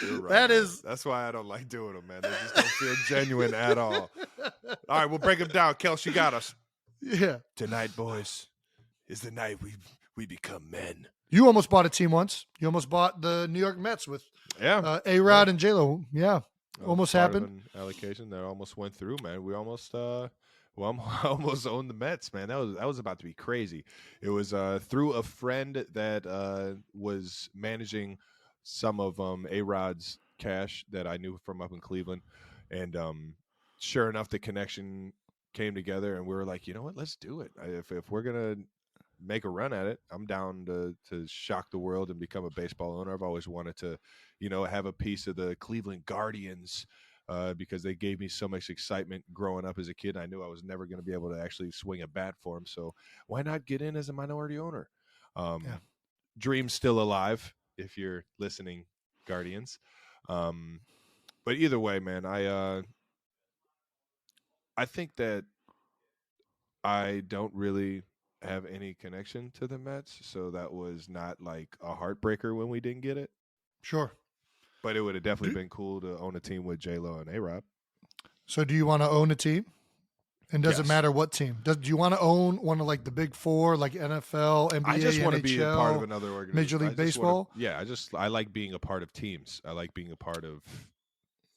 You're right, that's why I don't like doing them, man. They just don't feel genuine at all. All right, we'll break them down. Kelce, you got us. Yeah. Tonight, boys, is the night we become men. You almost bought a team once. You almost bought the New York Mets with A-Rod and J-Lo. Yeah. Almost happened. An allocation that almost went through, man. We almost almost owned the Mets, man. That was about to be crazy. It was through a friend that was managing some of A-Rod's cash that I knew from up in Cleveland, and sure enough, the connection came together, and we were like, you know what, let's do it. If we're gonna make a run at it, I'm down to shock the world and become a baseball owner. I've always wanted to, have a piece of the Cleveland Guardians because they gave me so much excitement growing up as a kid. I knew I was never going to be able to actually swing a bat for them. So why not get in as a minority owner? Dream's still alive if you're listening, Guardians. But either way, man, I think that I don't really have any connection to the Mets, so that was not like a heartbreaker when we didn't get it. Sure. But it would have definitely been cool to own a team with J-Lo and A-Rod. So do you want to own a team? And does it matter what team? Do you want to own one of like the big four, like NFL, NBA, I just want NHL, to be a part of another organization. Major League Baseball? I like being a part of teams. I like being a part of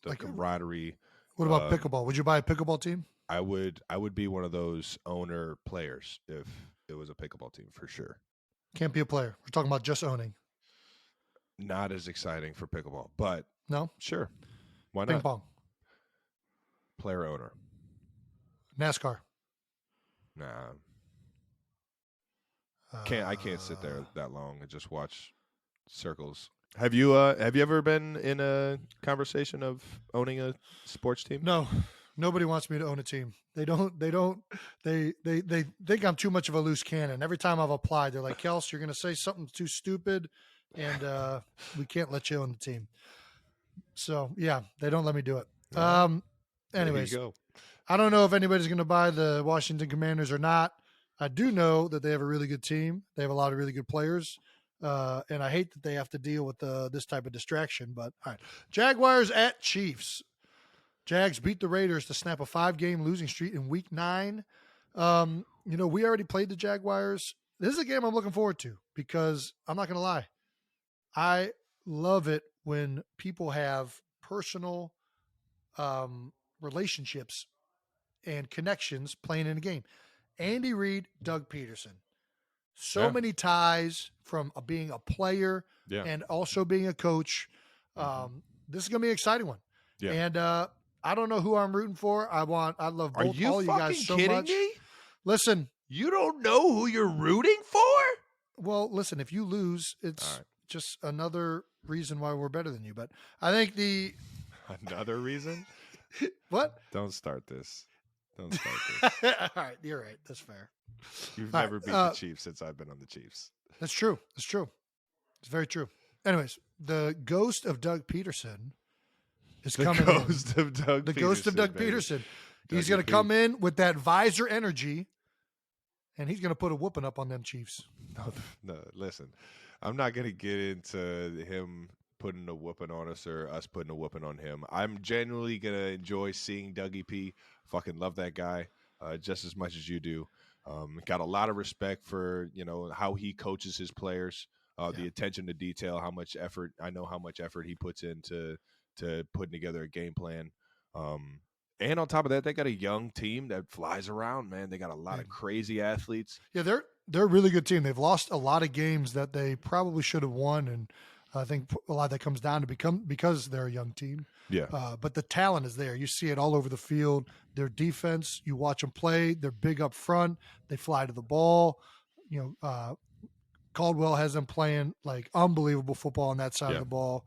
the camaraderie. What about pickleball? Would you buy a pickleball team? I would be one of those owner players if it was a pickleball team for sure. Can't be a player. We're talking about just owning. Not as exciting for pickleball, but No? sure. Why Ping not? pong. Player owner. NASCAR. Nah. I can't sit there that long and just watch circles. Have you ever been in a conversation of owning a sports team? No. Nobody wants me to own a team. They think I'm too much of a loose cannon. Every time I've applied, they're like, Kelce, you're going to say something too stupid, and we can't let you own the team. So, yeah, they don't let me do it. Anyways, there you go. I don't know if anybody's going to buy the Washington Commanders or not. I do know that they have a really good team. They have a lot of really good players. And I hate that they have to deal with this type of distraction. But, all right. Jaguars at Chiefs. Jags beat the Raiders to snap a 5-game losing streak in Week 9. We already played the Jaguars. This is a game I'm looking forward to because I'm not going to lie. I love it when people have personal relationships and connections playing in a game. Andy Reid, Doug Pederson. So many ties from being a player and also being a coach. This is going to be an exciting one. Yeah. And I don't know who I'm rooting for. I love both all you guys so kidding much. Me? Listen. You don't know who you're rooting for? Well, listen, if you lose, it's just another reason why we're better than you. But I think Another reason? What? Don't start this. All right, you're right. That's fair. You've never beat the Chiefs since I've been on the Chiefs. That's true. It's true. It's very true. Anyways, the ghost of Doug Pederson is coming in. The ghost of Doug Pederson. He's going to come in with that visor energy, and he's going to put a whooping up on them Chiefs. No, listen. I'm not going to get into him putting a whooping on us or us putting a whooping on him. I'm genuinely going to enjoy seeing Dougie P. Fucking love that guy just as much as you do. Got a lot of respect for, how he coaches his players, the attention to detail, how much effort he puts into putting together a game plan. And on top of that, they got a young team that flies around, man. They got a lot of crazy athletes. Yeah, they're a really good team. They've lost a lot of games that they probably should have won, and I think a lot of that comes down to because they're a young team. Yeah. But the talent is there. You see it all over the field. Their defense, you watch them play. They're big up front. They fly to the ball. Caldwell has them playing like unbelievable football on that side of the ball.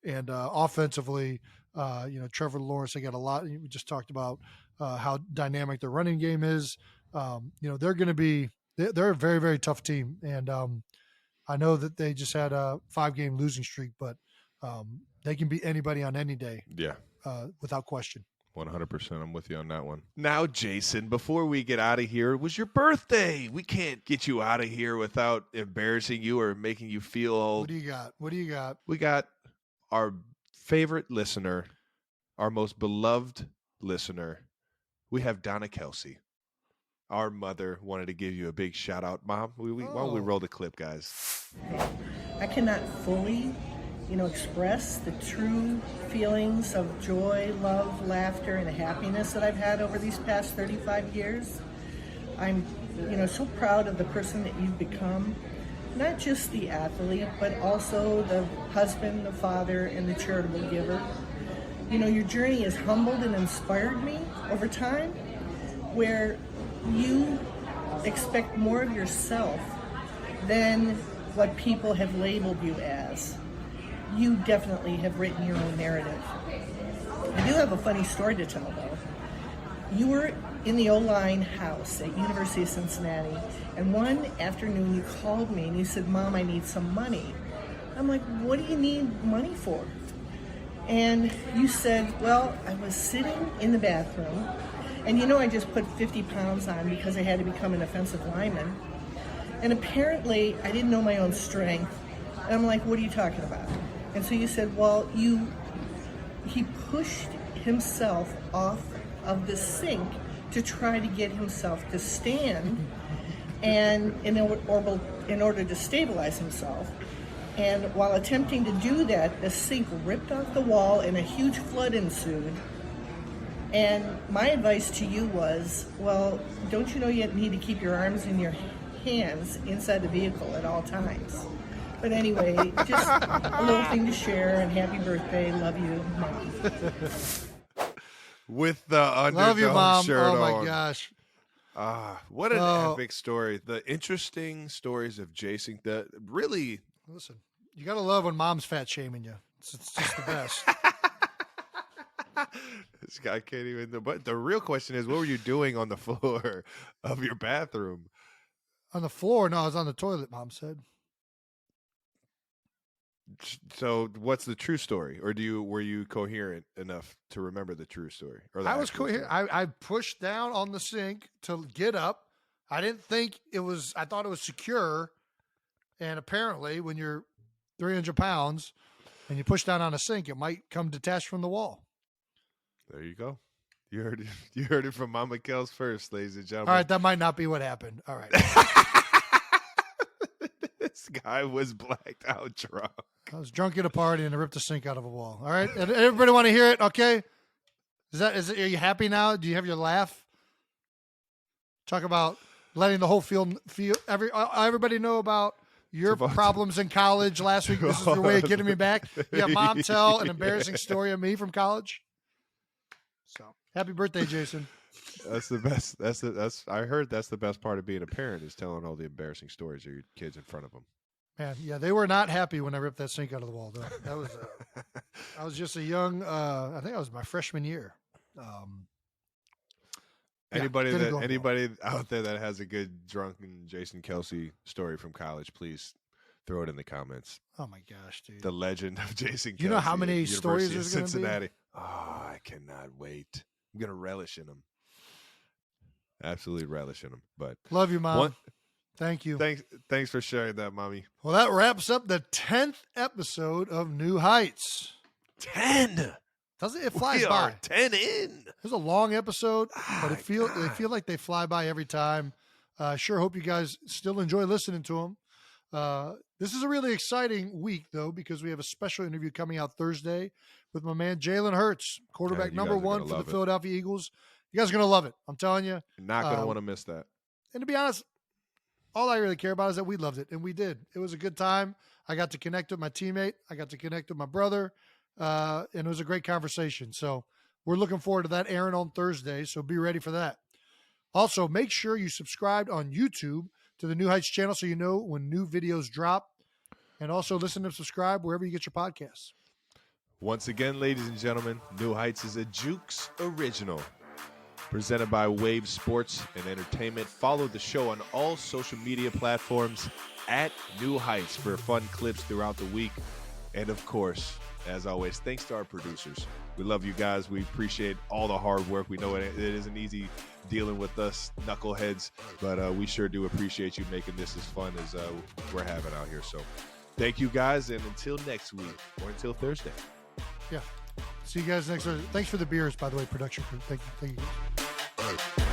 And offensively, Trevor Lawrence, they got a lot. We just talked about how dynamic their running game is. They're going to be – they're a very, very tough team. And I know that they just had a 5-game losing streak, but they can beat anybody on any day. Yeah. Without question. 100%. I'm with you on that one. Now, Jason, before we get out of here, it was your birthday. We can't get you out of here without embarrassing you or making you feel old. What do you got? We got our favorite listener, our most beloved listener. We have Donna Kelce. Our mother wanted to give you a big shout out. Mom, why don't we roll the clip, guys? I cannot fully, express the true feelings of joy, love, laughter, and happiness that I've had over these past 35 years. I'm, so proud of the person that you've become. Not just the athlete, but also the husband, the father, and the charitable giver. Your journey has humbled and inspired me over time, where you expect more of yourself than what people have labeled you as. You definitely have written your own narrative. I do have a funny story to tell, though. You were in the O-line house at University of Cincinnati, and one afternoon you called me and you said, Mom, I need some money. I'm like, what do you need money for? And you said, well, I was sitting in the bathroom, and I just put 50 pounds on because I had to become an offensive lineman. And apparently I didn't know my own strength. And I'm like, what are you talking about? And so you said, well, he pushed himself off of the sink to try to get himself to stand, and in order to stabilize himself. And while attempting to do that, the sink ripped off the wall and a huge flood ensued. And my advice to you was, well, don't you know you need to keep your arms and your hands inside the vehicle at all times. But anyway, just a little thing to share, and happy birthday. Love you, Mom. With the underdog Love you, Mom. shirt Oh, my on. gosh. What an epic story. The interesting stories of Jason. Really. Listen, you got to love when Mom's fat shaming you. It's just the best. This guy can't even. But the real question is, what were you doing on the floor of your bathroom? On the floor? No, I was on the toilet, Mom said. So, what's the true story, or were you coherent enough to remember the true story? Or I was coherent. I pushed down on the sink to get up. I didn't think it was. I thought it was secure, and apparently, when you're 300 pounds and you push down on a sink, it might come detached from the wall. There you go. You heard it. You heard it from Mama Kels first, ladies and gentlemen. All right, that might not be what happened. All right. This guy was blacked out drunk. I was drunk at a party and I ripped the sink out of a wall. All right. Everybody want to hear it? Okay. Are you happy now? Do you have your laugh? Talk about letting the whole field everybody know about your problems in college last week. This is your way of getting me back. Yeah, Mom, tell an embarrassing story of me from college. So happy birthday, Jason. That's the best. I heard that's the best part of being a parent is telling all the embarrassing stories of your kids in front of them. Man, yeah, they were not happy when I ripped that sink out of the wall, though. That was, I was just a young, I think I was my freshman year. Anybody out there that has a good drunken Jason Kelce story from college, please throw it in the comments. Oh my gosh, dude! The legend of Jason Kelce. You know how many stories there's going to be? Cincinnati. Oh, I cannot wait. I'm gonna relish in them. Absolutely relish in them. But love you, Mom. Thank you. Thanks for sharing that, Mommy. Well, that wraps up the 10th episode of New Heights. 10. Doesn't it flies we by? Are 10 in. It was a long episode, but they feel like they fly by every time. Sure hope you guys still enjoy listening to them. This is a really exciting week, though, because we have a special interview coming out Thursday with my man Jalen Hurts, quarterback number 1 for the Philadelphia Eagles. You guys are going to love it. I'm telling you. You're not going to want to miss that. And to be honest, all I really care about is that we loved it, and we did. It was a good time. I got to connect with my teammate. I got to connect with my brother, and it was a great conversation. So we're looking forward to that airing on Thursday, so be ready for that. Also, make sure you subscribe on YouTube to the New Heights channel so you know when new videos drop, and also listen and subscribe wherever you get your podcasts. Once again, ladies and gentlemen, New Heights is a Jukes original. Presented by Wave Sports and Entertainment. Follow the show on all social media platforms at New Heights for fun clips throughout the week. And of course, as always, thanks to our producers. We love you guys. We appreciate all the hard work. We know it isn't easy dealing with us knuckleheads, but we sure do appreciate you making this as fun as we're having out here. So thank you guys, and until next week or until Thursday. Yeah. See you guys next Thursday. Thanks for the beers, by the way, production crew. Thank you. Thank you.